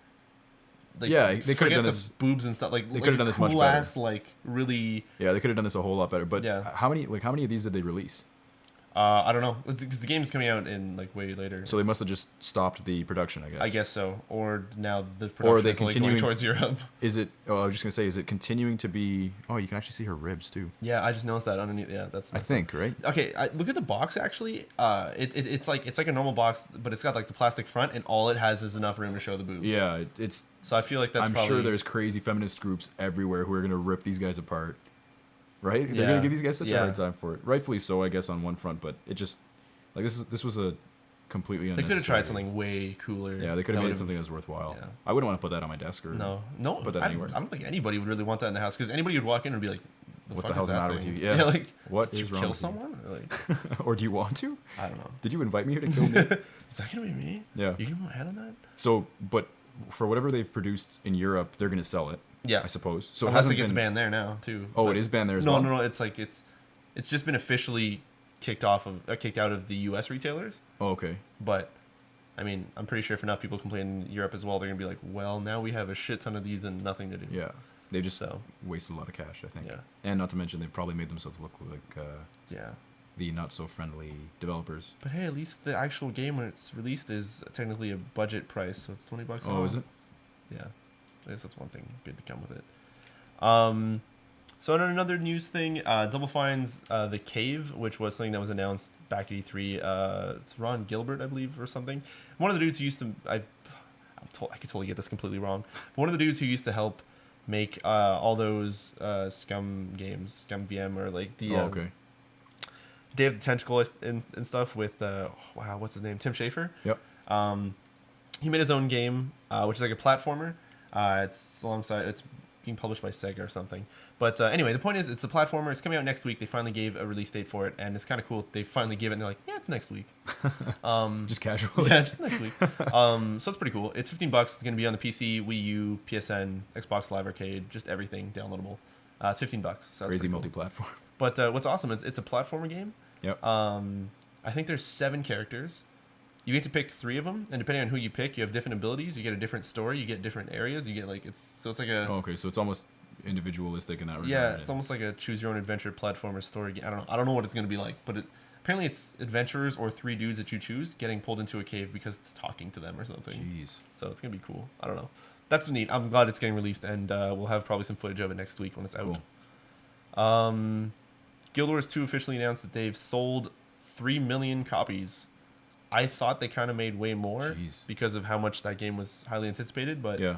Like, Yeah, they could have done the this- boobs and stuff. Like they could have done this much cool better. ass, like really. Yeah, they could have done this a whole lot better. But Yeah. how many of these did they release? I don't know, because the game's coming out in like way later. So they must have just stopped the production, I guess. I guess so, or now the Or production are they is only continuing- going towards Europe. Is it? Oh, I was just gonna say, is it continuing to be? Oh, you can actually see her ribs too. Yeah, I just noticed that underneath. Yeah, that's. I think, right? Okay, look at the box. Actually, it's like a normal box, but it's got like the plastic front, and all it has is enough room to show the boobs. Yeah, it's. So I feel like that's. I'm probably, sure there's crazy feminist groups everywhere who are gonna rip these guys apart. Right? They're Yeah. gonna give these guys such a Yeah. hard time for it. Rightfully so, I guess, on one front, but it just like this was a completely They unnecessary. could have tried something way cooler. Yeah, they could that have made would've- something that was worthwhile. Yeah. I wouldn't want to put that on my desk or No, put that I anywhere. don't think anybody would really want that in the house because anybody would walk in and be like, What fuck the hell's is the that matter with thing?" you? Yeah. like What did is you wrong kill with you? someone? Or, like, or do you want to? I don't know. Did you invite me here to kill me? Is that gonna be me? Yeah. You can go ahead on that. So, but for whatever they've produced in Europe, they're gonna sell it. Yeah, I suppose. So unless it hasn't gets been- banned there now too. Oh, But- it is banned there as no, well. No, it's like it's just been officially kicked out of the U.S. retailers. Oh, okay. But I mean, I'm pretty sure if enough people complain in Europe as well, they're gonna be like, well, now we have a shit ton of these and nothing to do. Yeah, they just So wasted a lot of cash, I think. yeah, And not to mention, they've probably made themselves look like yeah. the not so friendly developers. But hey, at least the actual game when it's released is technically a budget price, so it's $20. Oh, is it? Yeah, I guess that's one thing good to come with it. So on another news thing, Double Fine's The Cave, which was something that was announced back at E3. It's Ron Gilbert, I believe, or something. One of the dudes who used to... I could totally get this completely wrong. But one of the dudes who used to help make all those Scum games, Scum VM, or like the... okay. Day of the Tentacle and stuff with... wow, what's his name? Tim Schafer? Yep. He made his own game, which is like a platformer. It's alongside... It's being published by Sega or something. But anyway, the point is, it's a platformer. It's coming out next week. They finally gave a release date for it, and it's kind of cool. They finally gave it, and they're like, yeah, it's next week. Just casual. Yeah, just next week. So it's pretty cool. It's $15. It's going to be on the PC, Wii U, PSN, Xbox Live Arcade, just everything downloadable. It's $15. So crazy cool. multi-platform. But what's awesome, it's a platformer game. Yep. I think there's 7 characters. You get to pick 3 of them, and depending on who you pick, you have different abilities. You get a different story. You get different areas. You get like it's like a. Oh, okay, so it's almost individualistic in that regard. Yeah, it's almost like a choose your own adventure platformer story game. I don't know what it's gonna be like, but apparently it's adventurers or 3 dudes that you choose getting pulled into a cave because it's talking to them or something. Jeez. So it's gonna be cool. I don't know. That's neat. I'm glad it's getting released, and we'll have probably some footage of it next week when it's out. Cool. Guild Wars 2 officially announced that they've sold 3 million copies. I thought they kind of made way more because of how much that game was highly anticipated, but yeah.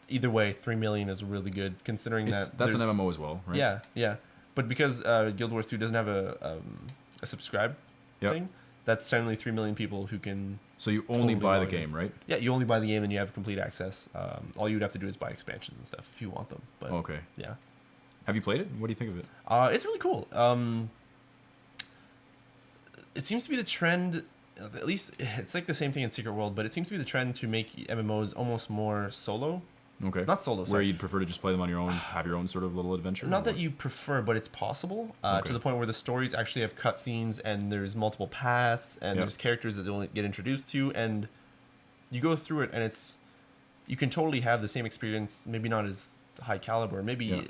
Either way, 3 million is really good considering that's an MMO as well, right? Yeah. But because Guild Wars 2 doesn't have a subscribe thing, that's technically 3 million people who can. So you only buy the game, right? Yeah, you only buy the game and you have complete access. All you would have to do is buy expansions and stuff if you want them. But okay. Yeah. Have you played it? What do you think of it? It's really cool. It seems to be the trend, at least it's like the same thing in Secret World, but it seems to be the trend to make MMOs almost more solo. Okay. Not solo, sorry. Where you'd prefer to just play them on your own, have your own sort of little adventure? Not that you prefer, but it's possible to the point where the stories actually have cutscenes and there's multiple paths and there's characters that don't get introduced to, and you go through it and you can totally have the same experience, maybe not as high caliber, maybe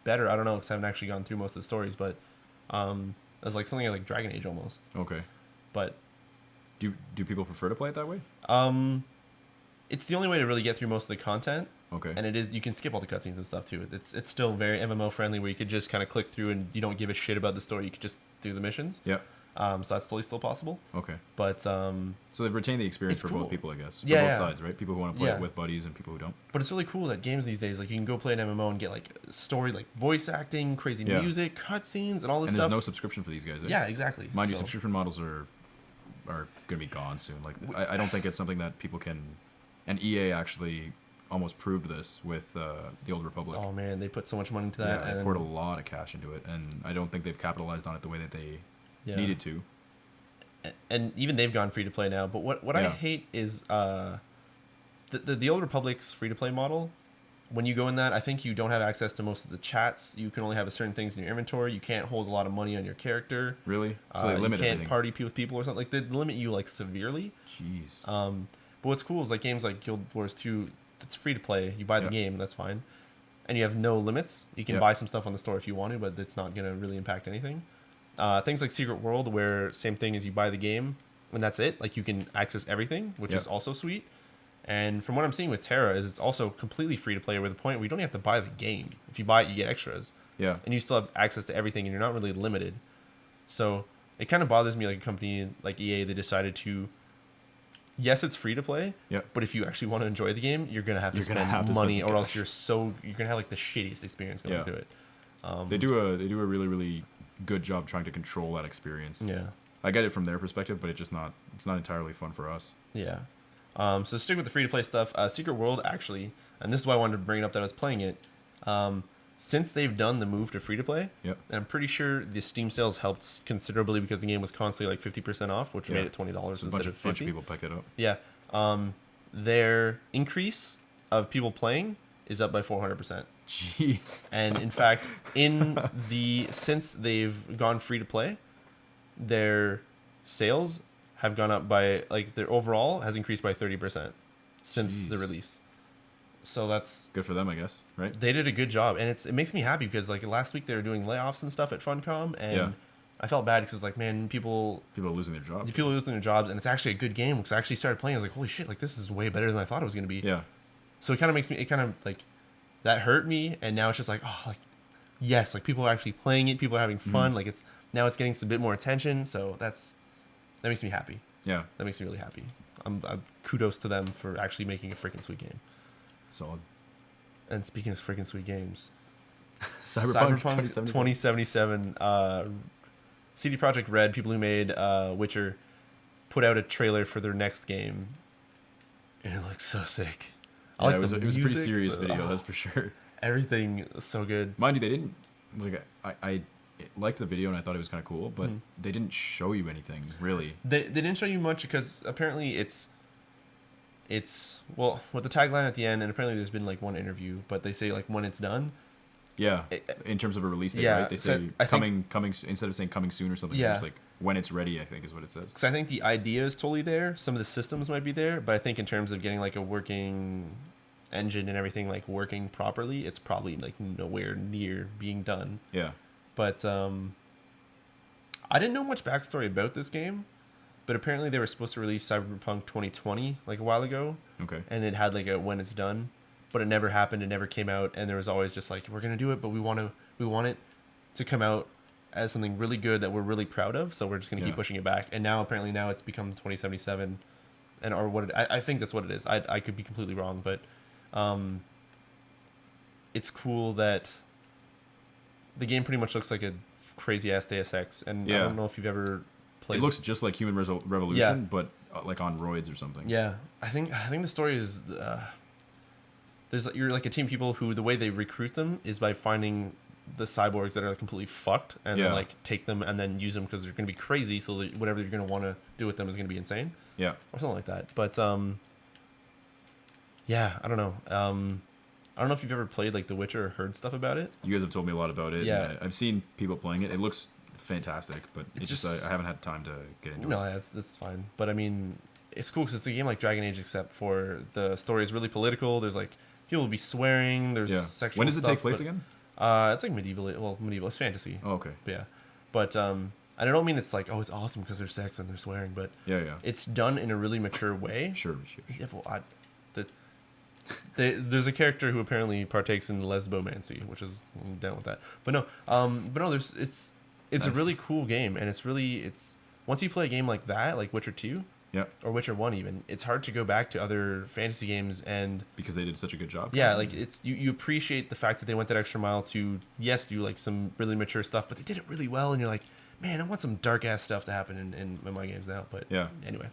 better. I don't know because I haven't actually gone through most of the stories, but as like something like Dragon Age almost. Okay. But do people prefer to play it that way? It's the only way to really get through most of the content. Okay. And you can skip all the cutscenes and stuff too. It's still very MMO friendly where you could just kind of click through and you don't give a shit about the story. You could just do the missions. Yeah. So that's totally still possible. Okay. But so they've retained the experience for cool. both people, I guess. For both sides, right? People who want to play it with buddies and people who don't. But it's really cool that games these days, like you can go play an MMO and get like story, like voice acting, crazy music, cutscenes, and all this stuff. And there's no subscription for these guys. Eh? Yeah, exactly. Mind you, subscription models are going to be gone soon. Like I don't think it's something that people can. And EA actually almost proved this with the Old Republic. Oh man, they put so much money into that. Yeah, they poured a lot of cash into it, and I don't think they've capitalized on it the way that they needed to. And even they've gone free to play now. But what I hate is the Old Republic's free to play model. When you go in that, I think you don't have access to most of the chats. You can only have certain things in your inventory. You can't hold a lot of money on your character. Really? So they limit you can't everything. party with people or something. Like they limit you like severely. Jeez. But what's cool is like games like Guild Wars 2, it's free to play. You buy the game, that's fine. And you have no limits. You can buy some stuff on the store if you want to, but it's not going to really impact anything. Things like Secret World, where same thing as you buy the game and that's it. Like you can access everything, which is also sweet. And from what I'm seeing with Tera is it's also completely free to play, where the point where you don't have to buy the game. If you buy it, you get extras. Yeah. And you still have access to everything, and you're not really limited. So it kind of bothers me, like a company like EA, they decided to. Yes, it's free to play. Yeah. But if you actually want to enjoy the game, you're gonna have to spend money, or else you're gonna have like the shittiest experience going through it. They do a really really good job trying to control that experience. Yeah. I get it from their perspective, but it's not entirely fun for us. Yeah. So stick with the free to play stuff. Secret World actually, and this is why I wanted to bring it up that I was playing it. Since they've done the move to free to play, and I'm pretty sure the Steam sales helped considerably because the game was constantly like 50% off, which made it $20 instead of $50. Bunch of people picked it up. Yeah. Their increase of people playing is up by 400%. Jeez. And in fact, since they've gone free to play, their sales have gone up by, like, their overall has increased by 30% since the release. So that's good for them, I guess, right? They did a good job, and it makes me happy because like last week they were doing layoffs and stuff at Funcom, and I felt bad because it's like, man, people are losing their jobs. People are losing their jobs, and it's actually a good game because I actually started playing. I was like, holy shit, like this is way better than I thought it was gonna be. Yeah. So it kind of makes me, that hurt me, and now it's just like, oh, like yes, like people are actually playing it, people are having fun. Like it's getting some bit more attention, so that makes me happy. Yeah. That makes me really happy. I'm kudos to them for actually making a freaking sweet game. Solid. And speaking of freaking sweet games, Cyberpunk 2077. CD Projekt Red, people who made Witcher, put out a trailer for their next game, and it looks so sick. Yeah, it was a pretty serious video, that's for sure. Everything was so good. Mind you, they didn't like. I liked the video and I thought it was kind of cool, but they didn't show you anything really. They didn't show you much because apparently it's well with the tagline at the end, and apparently there's been like one interview, but they say like when it's done. Yeah, in terms of a release date, yeah, right? They say coming instead of saying coming soon or something. Yeah. It's like when it's ready, I think is what it says. Because I think the idea is totally there. Some of the systems might be there, but I think in terms of getting like a working engine and everything like working properly, it's probably like nowhere near being done. Yeah. But I didn't know much backstory about this game, but apparently they were supposed to release Cyberpunk 2020 like a while ago. Okay. And it had like a when it's done, but it never happened. It never came out, and there was always just like we're gonna do it, but we want it to come out as something really good that we're really proud of. So we're just gonna keep pushing it back. And now apparently it's become 2077, and or what I think that's what it is. I could be completely wrong, but it's cool that the game pretty much looks like a crazy ass Deus Ex, and I don't know if you've ever played. It looks just like Human Revolution, but like on roids or something. Yeah, I think the story is you're like a team of people who the way they recruit them is by finding the cyborgs that are like completely fucked and then like take them and then use them because they're gonna be crazy. So that whatever you're gonna want to do with them is gonna be insane. Yeah, or something like that. But yeah, I don't know. I don't know if you've ever played like The Witcher or heard stuff about it. You guys have told me a lot about it. Yeah, I've seen people playing it. It looks fantastic, but it's just I haven't had time to get into it. No, that's fine. But I mean, it's cool because it's a game like Dragon Age, except for the story is really political. There's like people will be swearing. There's sexual. When does it stuff, take place again? It's like medieval. Well, medieval. It's fantasy. Oh, okay. But yeah, but and I don't mean it's like it's awesome because there's sex and they're swearing, but it's done in a really mature way. Sure. Yeah, well, there's a character who apparently partakes in lesbomancy, which is I'm down with that. But no, there's it's nice. A really cool game, and it's once you play a game like that, like Witcher 2, or Witcher 1 even, it's hard to go back to other fantasy games and because they did such a good job. Yeah, like it's you appreciate the fact that they went that extra mile to do like some really mature stuff, but they did it really well, and you're like, man, I want some dark ass stuff to happen in my games now. But anyway,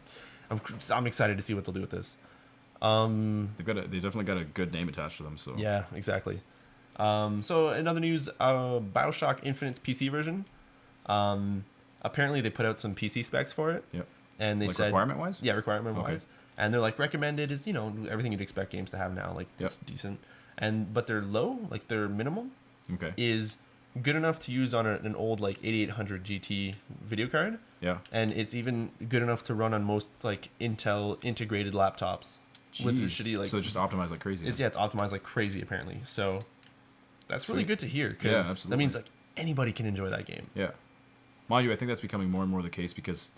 I'm excited to see what they'll do with this. They definitely got a good name attached to them. So yeah, exactly. So in other news, Bioshock Infinite's PC version. Apparently they put out some PC specs for it. Yep. And they said requirement wise. Yeah, requirement wise. And they're like recommended is everything you'd expect games to have now, like just decent. But they're low, like their minimum. Okay. Is good enough to use on an old like 8800 GT video card. Yeah. And it's even good enough to run on most like Intel integrated laptops. Jeez. With shitty like. So it's just optimized like crazy. It's optimized like crazy apparently. So that's really good to hear because that means like anybody can enjoy that game. Yeah. Mind you, I think that's becoming more and more the case because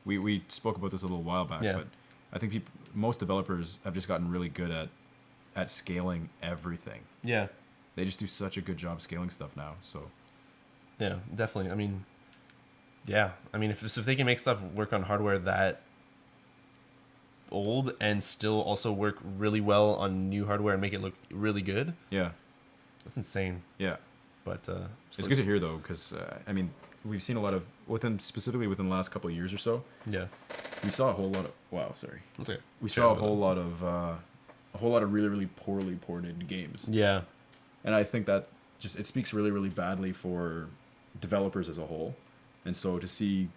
we spoke about this a little while back, but I think most developers have just gotten really good at scaling everything. Yeah. They just do such a good job scaling stuff now. So. Yeah, definitely. I mean, if they can make stuff work on hardware that old and still also work really well on new hardware and make it look really good. Yeah. That's insane. Yeah. But it's good to hear though, because I mean, we've seen a lot of specifically within the last couple of years or so. Yeah. We saw a whole lot of That's okay. We saw a whole lot of really, really poorly ported games. Yeah. And I think that it speaks really, really badly for developers as a whole. And so to see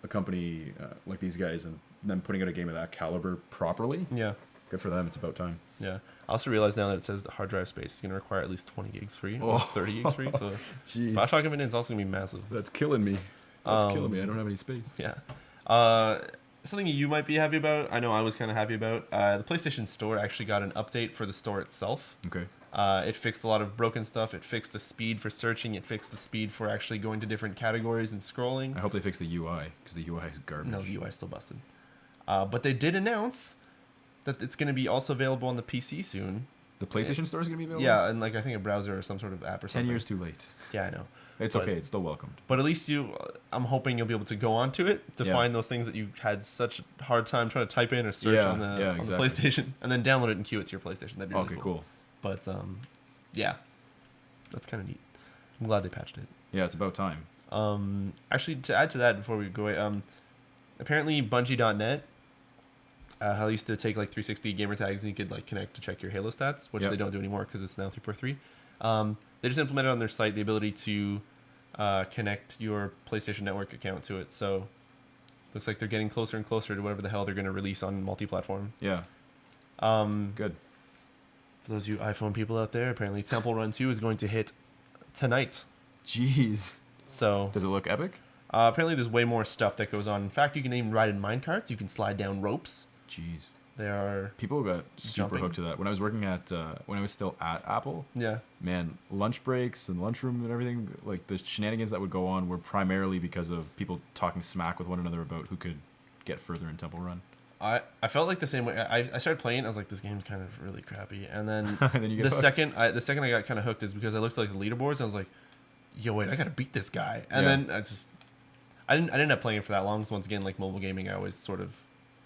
a company like these guys and them putting out a game of that caliber properly, good for them. It's about time. Yeah. I also realize now that it says the hard drive space is going to require at least 20 gigs free or 30 gigs free. So Bioshock Infinite is also going to be massive. That's killing me. I don't have any space. Yeah. Something you might be happy about, I know I was kind of happy about, the PlayStation Store actually got an update for the store itself. Okay. It fixed a lot of broken stuff. It fixed the speed for searching. It fixed the speed for actually going to different categories and scrolling. I hope they fix the UI, because the UI is garbage. No, the UI is still busted. But they did announce that it's going to be also available on the PC soon. The PlayStation Store is going to be available? Yeah, and like I think a browser or some sort of app or something. 10 years too late. Yeah, I know. It's okay. It's still welcomed. But at least I'm hoping you'll be able to go onto it to find those things that you had such a hard time trying to type in or search on the PlayStation, and then download it and queue it to your PlayStation. That'd be really cool. But yeah, that's kind of neat. I'm glad they patched it. Yeah, it's about time. Actually, to add to that before we go away, apparently Bungie.net, how they used to take like 360 gamer tags and you could like connect to check your Halo stats, which they don't do anymore because it's now 343. They just implemented on their site the ability to connect your PlayStation Network account to it. So looks like they're getting closer and closer to whatever the hell they're going to release on multi-platform. Yeah. Good. For those of you iPhone people out there, apparently Temple Run 2 is going to hit tonight. Jeez. So does it look epic? Apparently there's way more stuff that goes on. In fact, you can even ride in minecarts. You can slide down ropes. Jeez. People got super hooked to that. When I was working at when I was still at Apple, man, lunch breaks and lunchroom and everything, like the shenanigans that would go on were primarily because of people talking smack with one another about who could get further in Temple Run. I felt like the same way. I started playing. I was like, this game's kind of really crappy. And then, and then you the second I got kind of hooked is because I looked at like the leaderboards and I was like, yo, wait, I gotta beat this guy. And then I didn't end up playing it for that long. So once again, like mobile gaming, I always sort of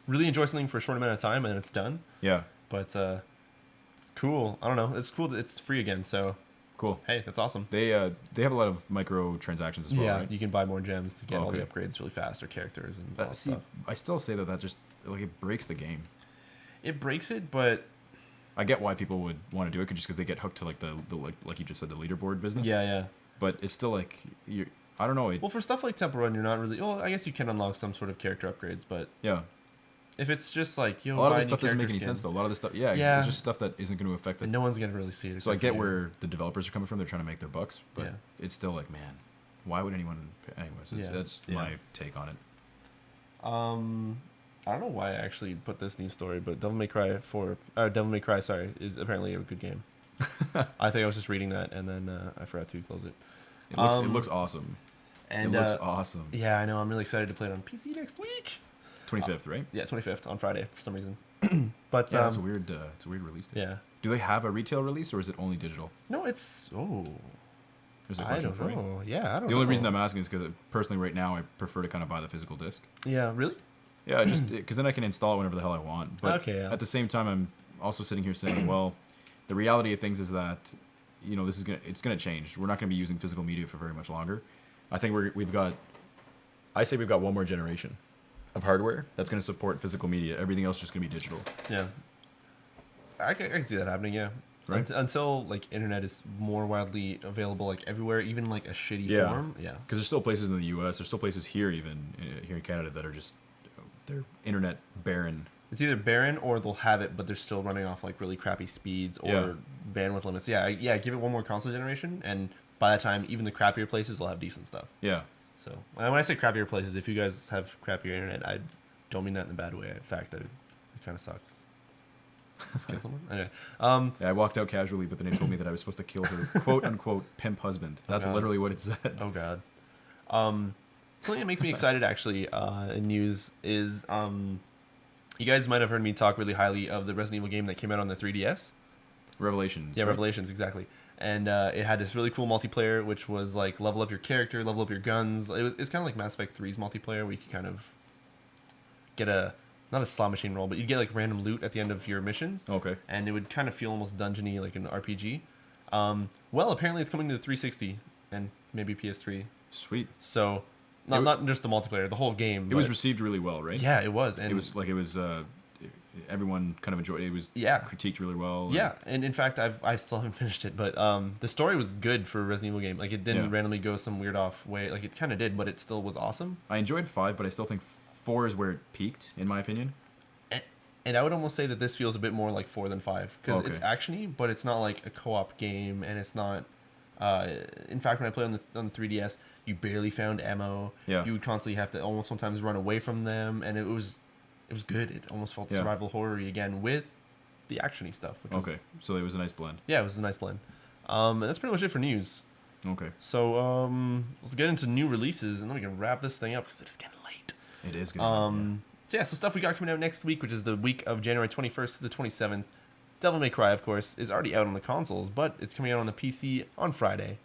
really enjoy something for a short amount of time and then it's done. Yeah. But it's cool. I don't know. It's cool. It's free again. So cool. Hey, that's awesome. They have a lot of micro transactions as well. Yeah, right? You can buy more gems to get all the upgrades really fast or characters and all stuff. I still say that just like it breaks the game. It breaks it, but I get why people would want to do it just because they get hooked to like the like you just said, the leaderboard business. Yeah. But it's still like I don't know. Well, for stuff like Temple Run, you're not really. Well, I guess you can unlock some sort of character upgrades, but yeah. If it's just like a lot of this stuff doesn't make any sense though. A lot of this stuff, it's just stuff that isn't going to affect it. No one's going to really see it. So I get where the developers are coming from. They're trying to make their bucks, but it's still like, man, why would anyone? Anyways, that's my take on it. I don't know why I actually put this news story, but Devil May Cry is apparently a good game. I think I was just reading that and then I forgot to close it. It looks awesome. And it looks awesome. Yeah, I know. I'm really excited to play it on PC next week. 25th, right? Yeah, 25th on Friday for some reason. But it's a weird release date. Yeah. Do they have a retail release or is it only digital? No, it's There's a question for me. Yeah, I don't know. The only reason I'm asking is because personally, right now, I prefer to kind of buy the physical disc. Yeah, really? Yeah, just because then I can install it whenever the hell I want. But at the same time, I'm also sitting here saying, well, the reality of things is that it's gonna change. We're not gonna be using physical media for very much longer. I think we've got one more generation of hardware that's going to support physical media. Everything else is just going to be digital. Yeah. I can see that happening, yeah. Right? Until, like, internet is more widely available, like, everywhere, even, like, a shitty form. Yeah. Because there's still places in the U.S., there's still places here, even, here in Canada, that are just, they're internet barren. It's either barren or they'll have it, but they're still running off, like, really crappy speeds or bandwidth limits. Yeah, give it one more console generation, and by that time, even the crappier places will have decent stuff. Yeah. So when I say crappier places, if you guys have crappier internet, I don't mean that in a bad way. In fact, it kind of sucks. Just kill someone. Anyway, I walked out casually, but then they told me that I was supposed to kill her quote unquote pimp husband. That's literally what it said. Oh god. Something that makes me excited actually in news is you guys might have heard me talk really highly of the Resident Evil game that came out on the 3DS. Revelations. Yeah, right? Revelations, exactly. And it had this really cool multiplayer, which was like level up your character, level up your guns. It's kind of like Mass Effect 3's multiplayer, where you could kind of get not a slot machine roll, but you'd get like random loot at the end of your missions. Okay. And it would kind of feel almost dungeony, like an RPG. Well, apparently it's coming to the 360 and maybe PS3. Sweet. So not just the multiplayer, the whole game. It was received really well, right? Yeah, it was. And it was everyone kind of enjoyed it. It was critiqued really well. Yeah, and in fact, I still haven't finished it, but the story was good for a Resident Evil game. Like, it didn't randomly go some weird off way. Like, it kind of did, but it still was awesome. I enjoyed 5, but I still think 4 is where it peaked, in my opinion. And I would almost say that this feels a bit more like 4 than 5, because it's actiony, but it's not like a co-op game, and it's not. In fact, when I played on the 3DS, you barely found ammo. Yeah. You would constantly have to almost sometimes run away from them, and it was good. It almost felt survival horror-y again with the actiony stuff. Which so it was a nice blend. Yeah, it was a nice blend. And that's pretty much it for news. Okay. So let's get into new releases, and then we can wrap this thing up because it is getting late. It is getting late. So stuff we got coming out next week, which is the week of January 21st to the 27th. Devil May Cry, of course, is already out on the consoles, but it's coming out on the PC on Friday.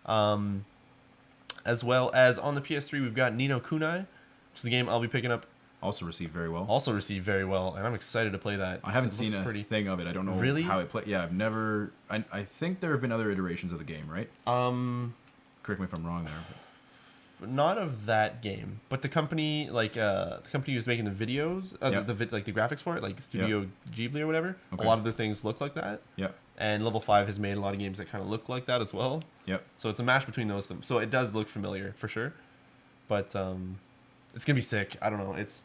As well as on the PS3, we've got Ni no Kunai, which is a game I'll be picking up. Also received very well. And I'm excited to play that. I haven't seen a thing of it. I don't know really how it plays. Yeah, I've never. I think there have been other iterations of the game, right? Correct me if I'm wrong there. But. Not of that game, but the company the company who's making the videos, the graphics for it, like Studio Ghibli or whatever. Okay. A lot of the things look like that. Yeah. And Level 5 has made a lot of games that kind of look like that as well. Yep. So it's a mash between those. So it does look familiar for sure, but it's gonna be sick. I don't know. It's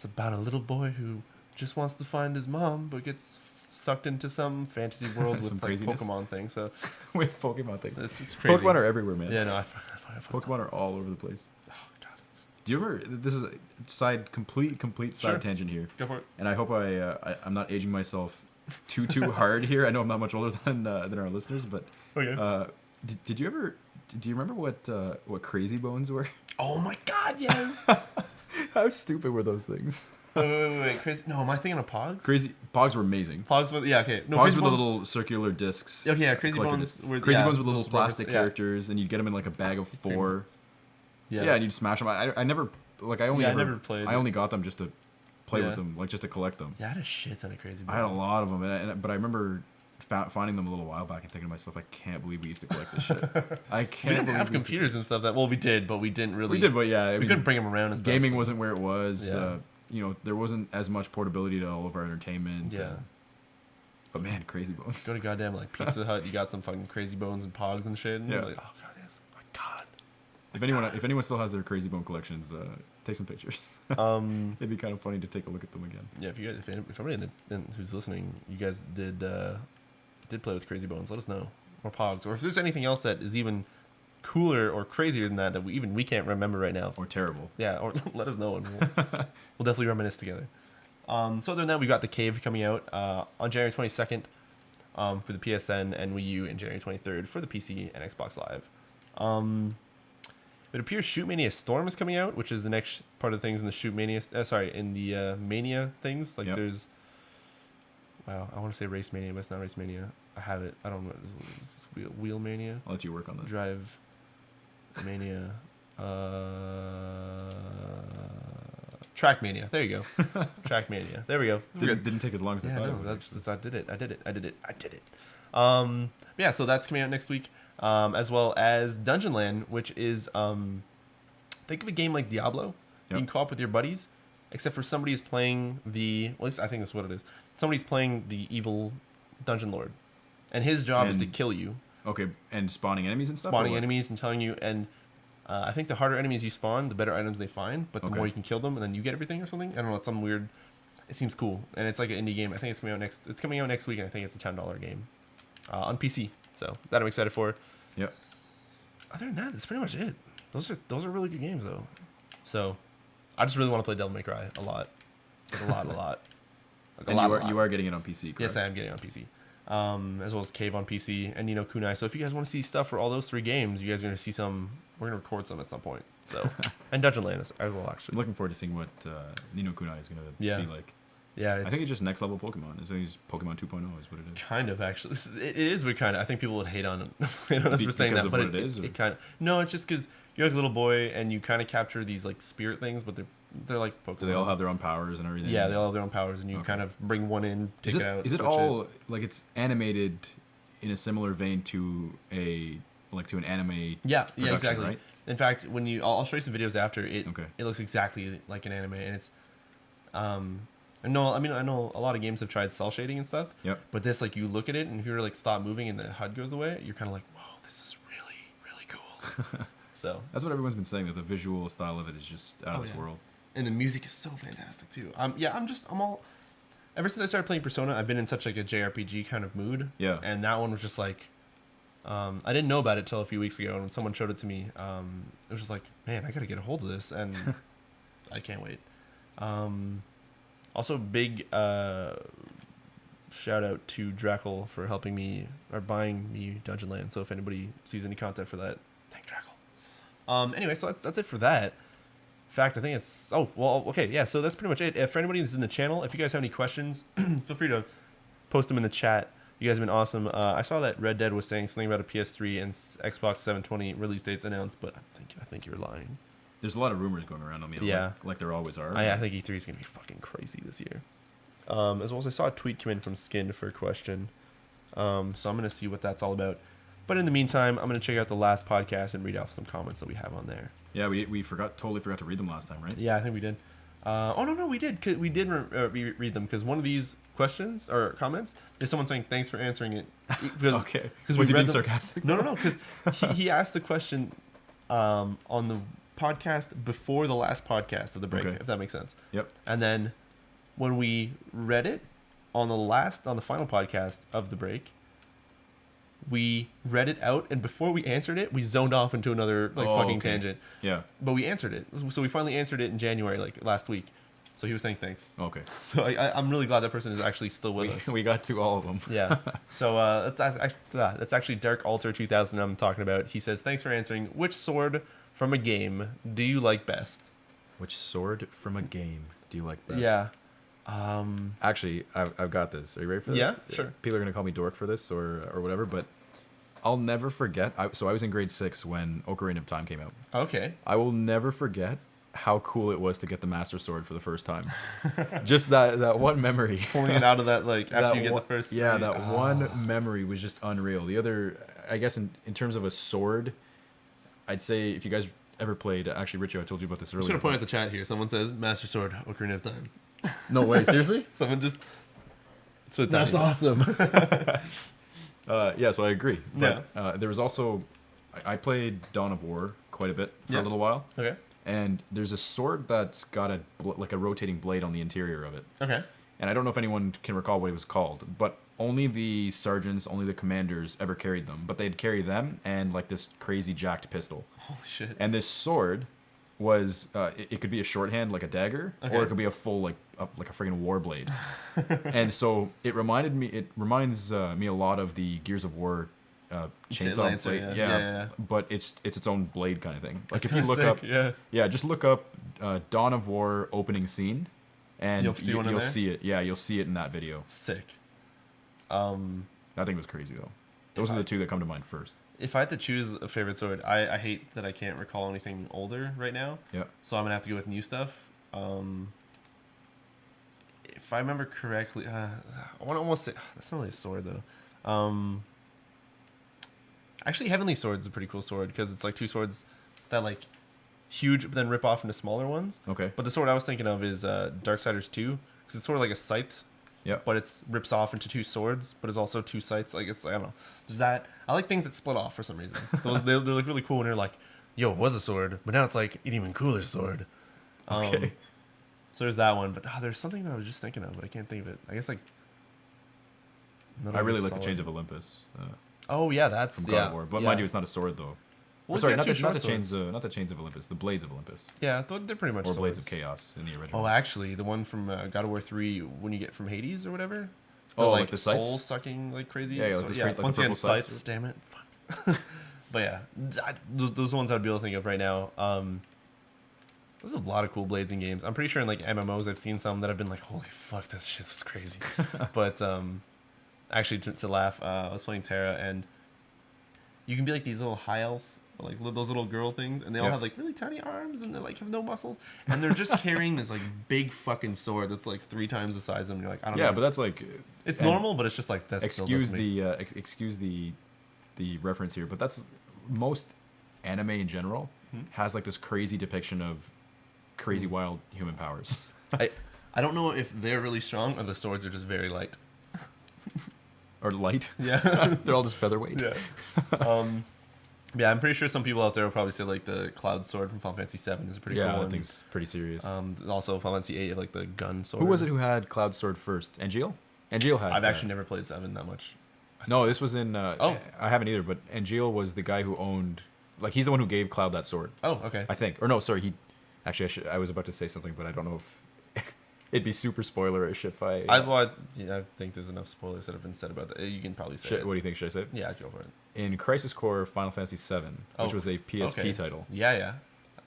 about a little boy who just wants to find his mom, but gets sucked into some fantasy world with like Pokemon things. So with Pokemon things, it's crazy. Pokemon are everywhere, man. Yeah, no, Pokemon are all over the place. Oh god. Do you remember? This is a complete side tangent here. Go for it. And I hope I'm not aging myself too hard here. I know I'm not much older than our listeners, but okay. Do you remember what Crazy Bones were? Oh my god, yes. How stupid were those things? Wait. Crazy. No, am I thinking of Pogs? Pogs were amazing. Pogs were, yeah, okay. No, Pogs were the little circular discs. Okay, yeah, Crazy Bones were Bones with little plastic characters, and you'd get them in like a bag of 4. Yeah, and you'd smash them. I never played. I only got them just to play with them, like just to collect them. Yeah, I had a shit ton of Crazy Bones. I had a lot of them, but I remember finding them a little while back and thinking to myself, I can't believe we used to collect this shit. I can't. We didn't have computers and stuff we did, but we didn't really. We did, but yeah, we couldn't bring them around and stuff. Gaming wasn't where it was. Yeah. There wasn't as much portability to all of our entertainment. Yeah. But man, Crazy Bones. Go to goddamn like Pizza Hut, you got some fucking Crazy Bones and Pogs and shit. And you're like, oh god, yes, my god. If anyone still has their Crazy Bone collections, take some pictures. It'd be kind of funny to take a look at them again. Yeah, if anybody who's listening, you guys did play with Crazy Bones, let us know. Or Pogs, or if there's anything else that is even cooler or crazier than that we can't remember right now. Or terrible. Yeah, or let us know and we'll definitely reminisce together. So other than that, we got The Cave coming out on January 22nd for the PSN and Wii U, and January 23rd for the PC and Xbox Live. It appears Shoot Mania Storm is coming out, which is the next part of the things in the Shoot Mania. In the Mania things. Like there's. Wow, I want to say Race Mania, but it's not Race Mania. I have it. I don't know. It's Wheel Mania. I'll let you work on this. Drive Mania. Track Mania. There you go. Track Mania. There we go. Didn't take as long as I thought. No, I did it. Yeah, so that's coming out next week. As well as Dungeonland, which is think of a game like Diablo. You can co-op with your buddies, except for somebody is playing at least I think that's what it is. Somebody's playing the evil dungeon lord, and his job is to kill you. Okay, and spawning enemies and stuff. Spawning enemies and telling you, and I think the harder enemies you spawn, the better items they find. But the more you can kill them, and then you get everything or something. I don't know. It's some weird. It seems cool, and it's like an indie game. I think it's coming out next. It's coming out next week, and I think it's a $10 game on PC. So that I'm excited for. Yep. Other than that, that's pretty much it. Those are really good games though. So I just really want to play Devil May Cry a lot. Like a lot. Like and you are getting it on PC, correct? Yes, I am getting it on PC. As well as Cave on PC and Ni no Kunai. So if you guys want to see stuff for all those 3 games, you guys are going to see some. We're going to record some at some point. So and Dungeonland as well, actually. I'm looking forward to seeing what Ni no Kunai is going to be like. Yeah, I think it's just next level Pokemon. It's Pokemon 2.0 is what it is. Kind of, actually. It is weird, kind of. I think people would hate on us for saying that, but it kind of. No, it's just because you're like a little boy and you kind of capture these like spirit things, but they're like Pokemon. Do they all have their own powers and everything? Yeah, they all have their own powers, and you kind of bring one in, take it out. Is it all like it's animated in a similar vein to an anime? Yeah, exactly. Right? In fact, when I'll show you some videos after it. Okay. It looks exactly like an anime, and it's I know a lot of games have tried cell shading and stuff. Yep. But this, like, you look at it and if you were to like stop moving and the HUD goes away, you're kind of like, whoa, this is really, really cool. So that's what everyone's been saying, that the visual style of it is just out of this world. And the music is so fantastic too. I'm all. Ever since I started playing Persona, I've been in such like a JRPG kind of mood. Yeah. And that one was just like, I didn't know about it till a few weeks ago, and when someone showed it to me, it was just like, man, I gotta get a hold of this, and I can't wait. Also, big shout out to Drackle for helping me or buying me Dungeonland. So if anybody sees any content for that, thank Drackle. Anyway, so that's it for that. In fact, I think it's... Oh, well, okay, yeah, so that's pretty much it. For anybody that's in the channel, if you guys have any questions, feel free to post them in the chat. You guys have been awesome. I saw that Red Dead was saying something about a PS3 and Xbox 720 release dates announced, but I think you're lying. There's a lot of rumors going around on me. Yeah. Like there always are. I think E3 is going to be fucking crazy this year. As well as I saw a tweet come in from Skin for a question. So I'm going to see what that's all about. But in the meantime, I'm going to check out the last podcast and read off some comments that we have on there. Yeah, we totally forgot to read them last time, right? Yeah, I think we did. No, we did. We did read them because one of these questions or comments is someone saying thanks for answering it. Because, okay. Because was he being sarcastic? No. Because he asked the question on the podcast before the last podcast of the break, if that makes sense. Yep. And then when we read it on the final podcast of the break, we read it out, and before we answered it, we zoned off into another tangent. Yeah. But we answered it. So we finally answered it in January, like last week. So he was saying thanks. Okay. So I'm really glad that person is actually still with us. We got to all of them. Yeah. So that's actually Dark Alter 2000 I'm talking about. He says, thanks for answering. Which sword from a game do you like best? Which sword from a game do you like best? Yeah. Actually, I've got this. Are you ready for this? Yeah, sure. People are going to call me dork for this or whatever, but I'll never forget. So I was in grade 6 when Ocarina of Time came out. Okay. I will never forget how cool it was to get the Master Sword for the first time. Just that one memory. Pulling it out of that, like, after you get the first three. Yeah, that one memory was just unreal. The other, I guess, in terms of a sword, I'd say if you guys ever played, actually, Riccio, I told you about this earlier. I'm just going to point out the chat here. Someone says, Master Sword, Ocarina of Time. No way, seriously? Someone just... That's awesome. Yeah, so I agree. But, Yeah. there was also... I played Dawn of War quite a bit for a little while. Okay. And there's a sword that's got a rotating blade on the interior of it. Okay. And I don't know if anyone can recall what it was called, but only the sergeants, only the commanders ever carried them. But they'd carry them and like this crazy jacked pistol. Holy shit. And this sword was it could be a shorthand like a dagger, or it could be a full like a friggin' war blade. And so it reminds me a lot of the Gears of War chainsaw Lancer, blade. yeah. But it's its own blade kind of thing. Like That's if you look sick, up just look up Dawn of War opening scene, and you'll see it. Yeah, you'll see it in that video. Sick. I think it was crazy though. Those are the two that come to mind first. If I had to choose a favorite sword, I hate that I can't recall anything older right now. Yeah. So I'm gonna have to go with new stuff. If I remember correctly, I want to almost say that's not really a sword though. Actually, Heavenly Sword's a pretty cool sword because it's like two swords that like huge, but then rip off into smaller ones. Okay. But the sword I was thinking of is Darksiders 2 because it's sort of like a scythe. Yeah. But it's rips off into two swords, but it's also two scythes. Like it's I don't know. There's that. I like things that split off for some reason. They're like really cool, and they're like, yo, it was a sword, but now it's like an even cooler sword. Okay. So there's that one, but there's something that I was just thinking of, but I can't think of it. I guess like. I really like the Chains of Olympus. Oh yeah, that's from God of War. But mind you, it's not a sword though. Well, sorry, not the chains of Olympus. The Blades of Olympus. Yeah, they're pretty much or swords. Blades of Chaos in the original. Oh, actually, the one from God of War 3, when you get from Hades or whatever. Like the scythes? soul sucking like crazy. Yeah, like once again, scythes. Damn it, fuck. But yeah, those ones I'd be able to think of right now. There's a lot of cool blades in games. I'm pretty sure in like MMOs I've seen some that have been like, holy fuck, this shit's crazy. But actually, to laugh, I was playing Tera, and you can be like these little high elves, like those little girl things, and they all have like really tiny arms, and they like have no muscles, and they're just carrying this like big fucking sword that's like 3 times the size of them. You're like, I don't know. Yeah, but that's like it's normal, but it's just like that's excuse the reference here, but that's most anime in general has like this crazy depiction of crazy wild human powers. I don't know if they're really strong or the swords are just very light. Or light. Yeah. They're all just featherweight. Yeah. Yeah, I'm pretty sure some people out there will probably say like the Cloud Sword from Final Fantasy 7 is a pretty cool one. Yeah, I think it's pretty serious. Also Final Fantasy 8, like the gun sword. Who was it who had Cloud Sword first? Angeal? Angeal had. I've actually never played 7 that much. No, this was in. I haven't either, but Angeal was the guy who owned. Like, he's the one who gave Cloud that sword. Oh, okay. I think. Or no, sorry. He. Actually, I was about to say something, but I don't know if. It'd be super spoilerish if I. I think there's enough spoilers that have been said about that. You can probably say it. What do you think? Should I say it? Yeah, go for it. In Crisis Core Final Fantasy 7, which was a PSP title. Yeah.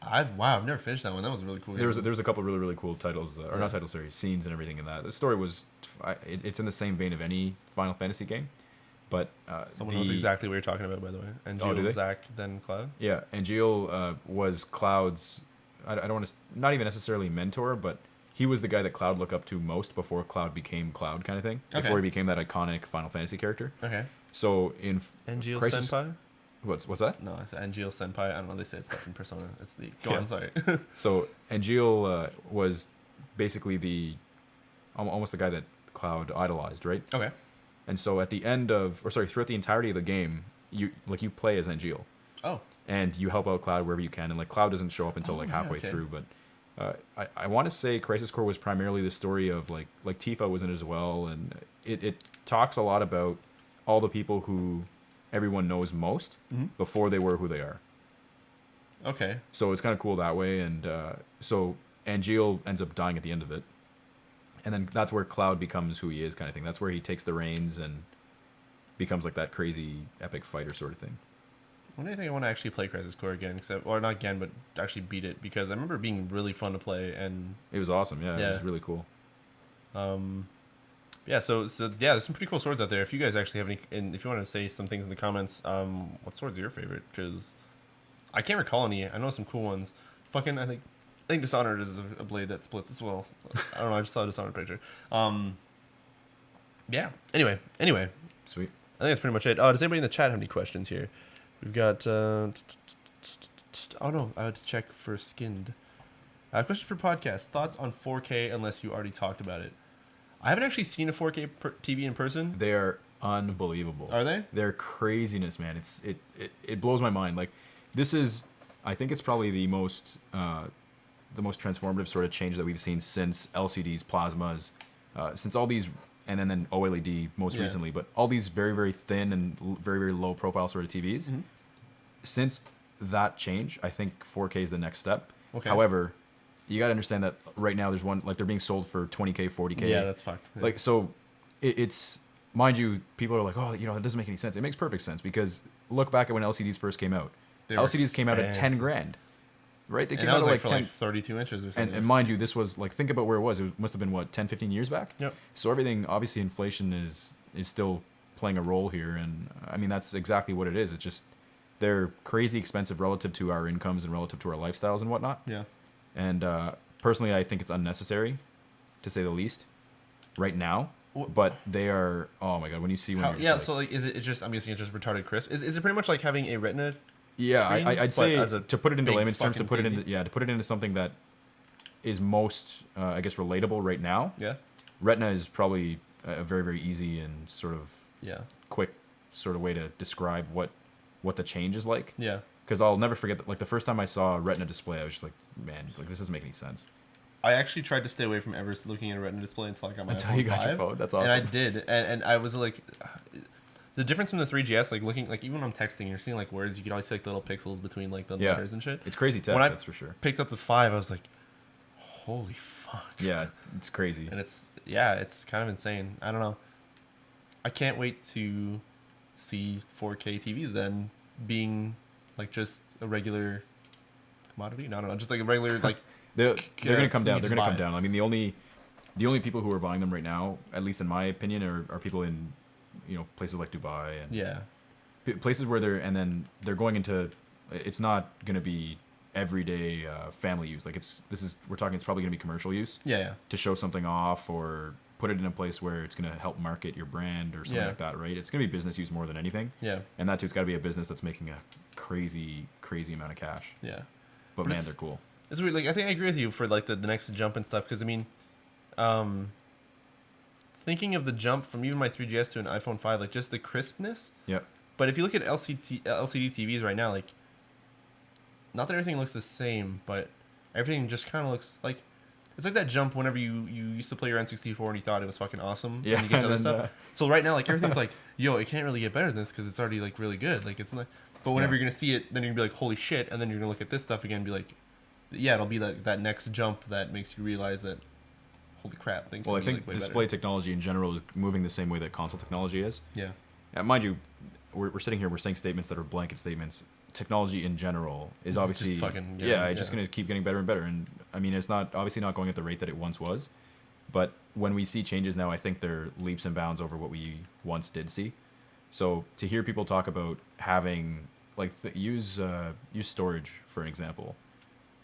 I've never finished that one. That was a really cool. There was a couple really really cool titles, or not titles, sorry, scenes and everything in that. The story was, it's in the same vein of any Final Fantasy game, but someone knows exactly what you're talking about, by the way. Angeal, Zack, then Cloud. Yeah, Angeal was Cloud's. I don't want to, not even necessarily mentor, but he was the guy that Cloud looked up to most before Cloud became Cloud, kind of thing. Okay. Before he became that iconic Final Fantasy character. Okay. So in Angeal Senpai. What's that? No, it's Angeal Senpai. I don't know. They say it's stuff in Persona. It's the. Go on, sorry. So Angeal was basically almost the guy that Cloud idolized, right? Okay. And so at the end of, throughout the entirety of the game, you play as Angeal. Oh. And you help out Cloud wherever you can, and like Cloud doesn't show up until halfway through. But I want to say Crisis Core was primarily the story of like Tifa was in it as well, and it talks a lot about all the people who everyone knows most before they were who they are. Okay. So it's kind of cool that way, and so Angeal ends up dying at the end of it, and then that's where Cloud becomes who he is, kind of thing. That's where he takes the reins and becomes like that crazy epic fighter sort of thing. When do you think I want to actually play Crisis Core again? Or not again, but actually beat it, because I remember it being really fun to play, and it was awesome. Yeah, it was really cool. Yeah, so yeah, there's some pretty cool swords out there. If you guys actually have any, and if you want to say some things in the comments, what sword's your favorite? Because I can't recall any. I know some cool ones. Fucking, I think Dishonored is a blade that splits as well. I don't know. I just saw a Dishonored picture. Yeah. Anyway. Sweet. I think that's pretty much it. Oh, does anybody in the chat have any questions here? We've got. Oh no, I had to check for Skinned. Question for podcast: thoughts on 4K? Unless you already talked about it. I haven't actually seen a 4K TV in person. They are unbelievable. Are they? They're craziness, man. It blows my mind. Like, this is, I think it's probably the most transformative sort of change that we've seen since LCDs, plasmas, since all these, and then OLED most recently, but all these very, very thin and very, very low profile sort of TVs. Mm-hmm. Since that change, I think 4K is the next step. Okay. However, you got to understand that right now there's one, like, they're being sold for 20K, 40K. Yeah, that's fucked. Yeah. Like, so it's, mind you, people are like, oh, that doesn't make any sense. It makes perfect sense, because look back at when LCDs first came out. LCDs came out at 10 grand, right? They came out at like 10, 32 inches or something. And mind you, this was like, think about where it was. It must have been what, 10, 15 years back? Yep. So everything, obviously inflation is still playing a role here. And I mean, that's exactly what it is. It's just, they're crazy expensive relative to our incomes and relative to our lifestyles and whatnot. Yeah. And personally, I think it's unnecessary, to say the least, right now. But they are, oh my god, when you see when yeah, so like, is it just, I'm guessing it's just retarded crisp? Is it pretty much like having a Retina? Yeah, screen, I'd say to put it into layman's terms, to put TV? it into something that is most, I guess, relatable right now. Yeah. Retina is probably a very, very easy and sort of quick sort of way to describe what the change is like. Yeah. Because I'll never forget that, like, the first time I saw a Retina display, I was just like, man, like, this doesn't make any sense. I actually tried to stay away from ever looking at a Retina display until I got my iPhone 5. Until you got your phone, that's awesome. And I did, and I was like, the difference from the 3GS, like looking, like even when I'm texting, you're seeing like words, you can always see like the little pixels between like the letters and shit. It's crazy tech, that's for sure. Picked up the 5, I was like, holy fuck. Yeah, it's crazy. And it's kind of insane. I don't know. I can't wait to see 4K TVs then being like just a regular commodity. No, I don't know, just like a regular like. They're gonna come down. They're gonna come down. I mean, the only people who are buying them right now, at least in my opinion, are people in, places like Dubai and places where they're going into. It's not gonna be everyday family use. Like we're talking. It's probably gonna be commercial use. Yeah. To show something off or put it in a place where it's gonna help market your brand or something like that, right? It's gonna be business use more than anything. Yeah. And that too, it's got to be a business that's making a crazy, crazy amount of cash. Yeah. But man, they're cool. It's weird. Like, I think I agree with you for like the next jump and stuff. Because I mean, thinking of the jump from even my 3GS to an iPhone 5, like just the crispness. Yeah. But if you look at LCD TVs right now, like, not that everything looks the same, but everything just kind of looks like, it's like that jump whenever you used to play your N64 and you thought it was fucking awesome. Yeah. And you get to other stuff. So right now, like, everything's like, yo, it can't really get better than this because it's already like really good. Like, it's not. But whenever you're gonna see it, then you're gonna be like, holy shit, and then you're gonna look at this stuff again and be like, yeah, it'll be that next jump that makes you realize that, holy crap, things. Well, I think display technology in general is moving the same way that console technology is. Yeah. Mind you, we're sitting here, we're saying statements that are blanket statements. technology in general is It's obviously just fucking it's just going to keep getting better and better. And I mean, it's not obviously not going at the rate that it once was, but when we see changes now, I think they're leaps and bounds over what we once did see. So to hear people talk about having like use storage for an example,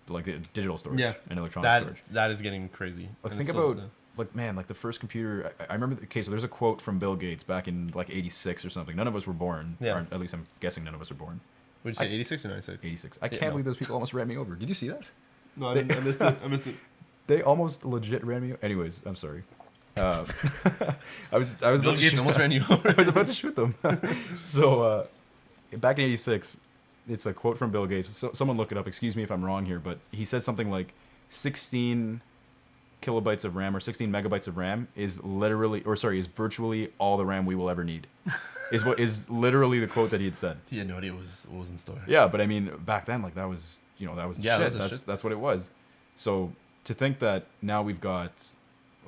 like digital storage and electronic storage. That is getting crazy. Like think about like man, like the first computer. I remember. Okay, so there's a quote from Bill Gates back in like '86 or something. None of us were born. Yeah. Or at least I'm guessing none of us are born. Would you say 86 or 96? 86. I can't believe those people almost ran me over. Did you see that? No, I missed it. I missed it. They almost legit ran me. Anyways, I'm sorry. I was Bill about Gates to almost ran you over. I was about to shoot them. So back in '86, it's a quote from Bill Gates. So, someone look it up. Excuse me if I'm wrong here, but he said something like 16 kilobytes of RAM or 16 megabytes of RAM is virtually all the RAM we will ever need. is literally the quote that he had said. He had no idea what was in store. Yeah, but I mean back then like that was shit. That's what it was. So to think that now we've got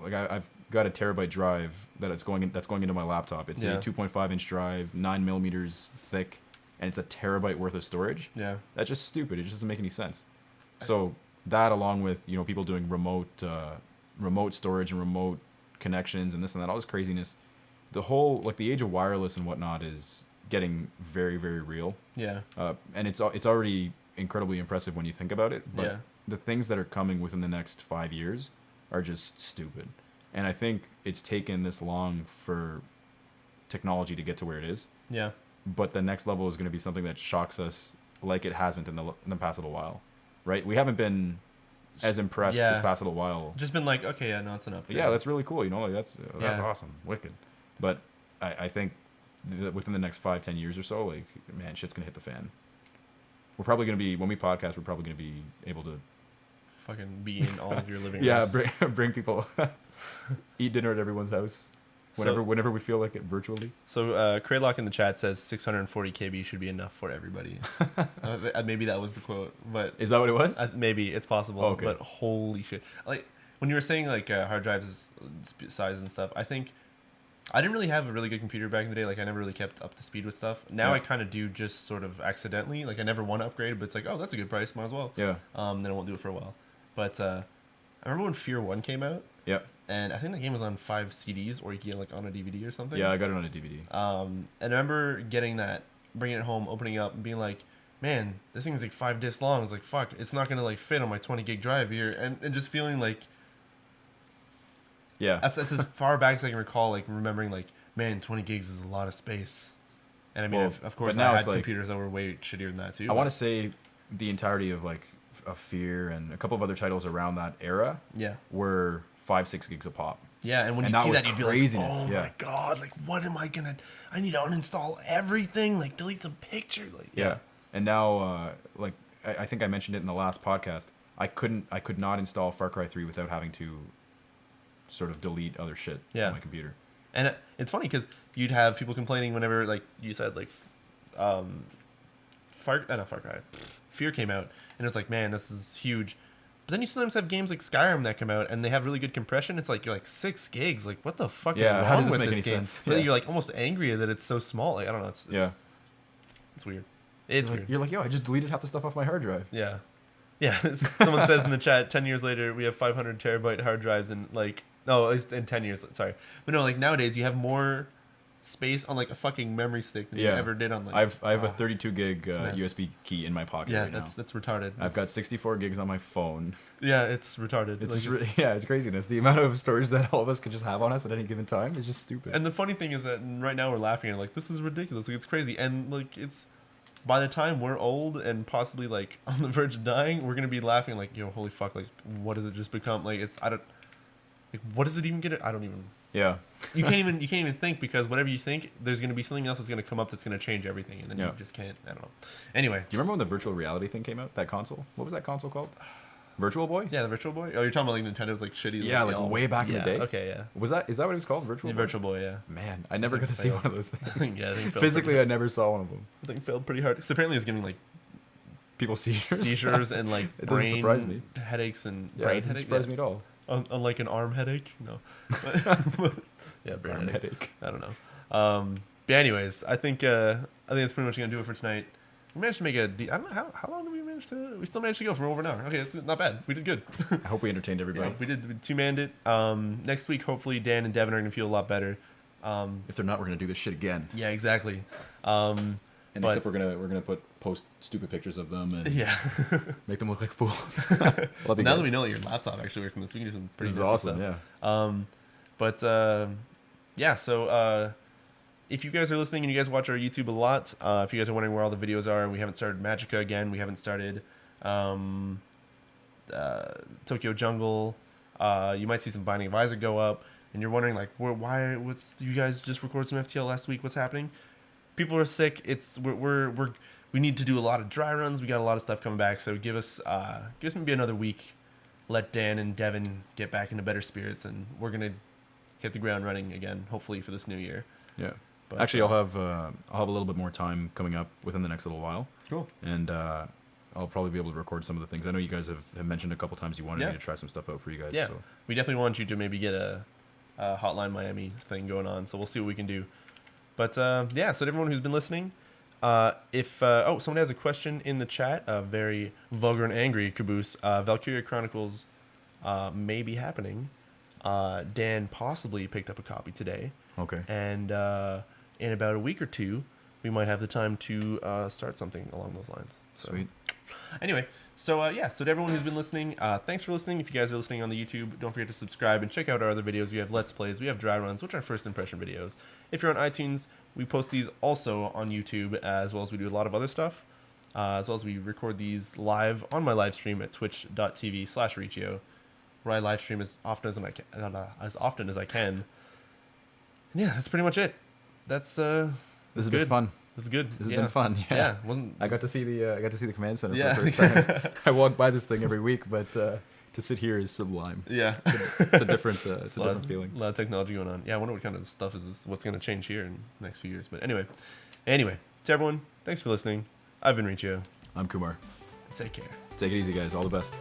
like I've got a terabyte drive that's going into my laptop. It's a 2.5 inch drive, 9 millimeters thick, and it's a terabyte worth of storage. Yeah, that's just stupid. It just doesn't make any sense. So that along with people doing remote storage and remote connections and this and that, all this craziness, the whole like the age of wireless and whatnot is getting very, very real. Yeah. And it's already incredibly impressive when you think about it. But the things that are coming within the next 5 years are just stupid. And I think it's taken this long for technology to get to where it is. Yeah. But the next level is going to be something that shocks us like it hasn't in the past little while. Right? We haven't been as impressed this past little while. Just been like, okay, yeah, no, it's enough. Yeah, that's really cool. Like that's awesome. Wicked. But I think that within the next 5-10 years or so, like, man, shit's going to hit the fan. We're probably going to be, when we podcast, we're probably going to be able to fucking be in all of your living rooms. Yeah, bring people, eat dinner at everyone's house. Whenever we feel like it virtually. So Craylock in the chat says 640 KB should be enough for everybody. Maybe that was the quote, but is that what it was? Maybe it's possible. Oh, okay. But holy shit! Like when you were saying like hard drives size and stuff, I think I didn't really have a really good computer back in the day. Like I never really kept up to speed with stuff. Now I kind of do, just sort of accidentally. Like I never want to upgrade, but it's like, oh, that's a good price, might as well. Yeah. Then I won't do it for a while. But I remember when Fear 1 came out. Yeah. And I think the game was on 5 CDs, or you could get like on a DVD or something. Yeah, I got it on a DVD. And I remember getting that, bringing it home, opening it up, and being like, man, this thing's like 5 discs long. It's like, fuck, it's not gonna like fit on my 20 gig drive here, and just feeling like, yeah, that's as far back as I can recall, like remembering like, man, 20 gigs is a lot of space. And I mean, of course, I had computers that were way shittier than that too. I want to say the entirety of like Fear and a couple of other titles around that era, were 5-6 gigs a pop. Yeah, and when you see that, you'd be like, oh my god, like what am I gonna? I need to uninstall everything, like delete some pictures, like yeah. And now, like I think I mentioned it in the last podcast, I could not install Far Cry 3 without having to sort of delete other shit on my computer. And it's funny because you'd have people complaining whenever, like you said, like Fear came out, and it was like, man, this is huge. But then you sometimes have games like Skyrim that come out, and they have really good compression. It's like, you're like 6 gigs. Like, what the fuck is wrong with this game? But you're like almost angry that it's so small. Like, I don't know. It's weird. It's weird. You're like, yo, I just deleted half the stuff off my hard drive. Yeah. Yeah. Someone says in the chat, 10 years later, we have 500 terabyte hard drives, and like, no, it's in 10 years. Sorry. But no, like nowadays, you have more space on like a fucking memory stick than you ever did on like. I have a 32 gig USB key in my pocket. Yeah, right that's retarded. I've got 64 gigs on my phone. Yeah, it's retarded. It's like just it's craziness. The amount of storage that all of us could just have on us at any given time is just stupid. And the funny thing is that right now we're laughing at like, this is ridiculous. Like it's crazy, and like it's, by the time we're old and possibly like on the verge of dying, we're gonna be laughing like, yo, holy fuck, like what does it just become? Like what does it even get? I don't even. Yeah. You can't even think, because whatever you think, there's going to be something else that's going to come up that's going to change everything, and then you just can't. I don't know. Anyway, do you remember when the virtual reality thing came out? That console? What was that console called? Virtual Boy? Yeah, the Virtual Boy. Oh, you're talking about like Nintendo's like shitty. Yeah, like way back in the day. Okay, yeah. Is that what it was called? Virtual Boy? Virtual Boy, yeah. Man, I never got to see one of those things. I think physically, I never saw one of them. I think it failed pretty hard. Because apparently, it was giving like people seizures and like it doesn't surprise me. Headaches and brain headaches. It doesn't surprise me at all. Unlike an arm headache, no. Yeah, brain headache. I don't know. But anyways, I think that's pretty much gonna do it for tonight. We managed to make I don't know how long did we manage to. We still managed to go for over an hour. Okay, that's not bad. We did good. I hope we entertained everybody. Yeah, we two-manned it. Next week, hopefully, Dan and Devin are gonna feel a lot better. If they're not, we're gonna do this shit again. Yeah, exactly. Except we're gonna post stupid pictures of them and make them look like fools. Now that we know that your laptop actually works on this, we can do some pretty awesome stuff. Yeah. So if you guys are listening and you guys watch our YouTube a lot, if you guys are wondering where all the videos are, and we haven't started Magica again, we haven't started Tokyo Jungle, you might see some Binding of Isaac go up, and you're wondering like, you guys just recorded some FTL last week? What's happening? People are sick. We need to do a lot of dry runs. We got a lot of stuff coming back, so give us maybe another week. Let Dan and Devin get back into better spirits, and we're gonna hit the ground running again, hopefully for this new year. Yeah. But, actually, I'll have a little bit more time coming up within the next little while. Cool. And I'll probably be able to record some of the things. I know you guys have mentioned a couple times you wanted me to try some stuff out for you guys. Yeah. So. We definitely want you to maybe get a Hotline Miami thing going on. So we'll see what we can do. But so to everyone who's been listening, if someone has a question in the chat, very vulgar and angry caboose, Valkyria Chronicles may be happening. Dan possibly picked up a copy today. Okay. And in about a week or two, we might have the time to start something along those lines. So. Sweet. Anyway, so to everyone who's been listening, thanks for listening. If you guys are listening on the YouTube, don't forget to subscribe and check out our other videos. We have Let's Plays, we have Dry Runs, which are first impression videos. If you're on iTunes, we post these also on YouTube, as well as we do a lot of other stuff, as well as we record these live on my live stream at twitch.tv/Riccio, where I live stream as often as I can. And yeah, that's pretty much it. This has been fun. This is good. This has been fun. Yeah. I got to see the command center for the first time. I walk by this thing every week, but to sit here is sublime. Yeah. It's a different feeling. A lot of technology going on. Yeah, I wonder what kind of stuff is this, what's going to change here in the next few years. But anyway, to everyone, thanks for listening. I've been Riccio. I'm Kumar. Take care. Take it easy, guys. All the best.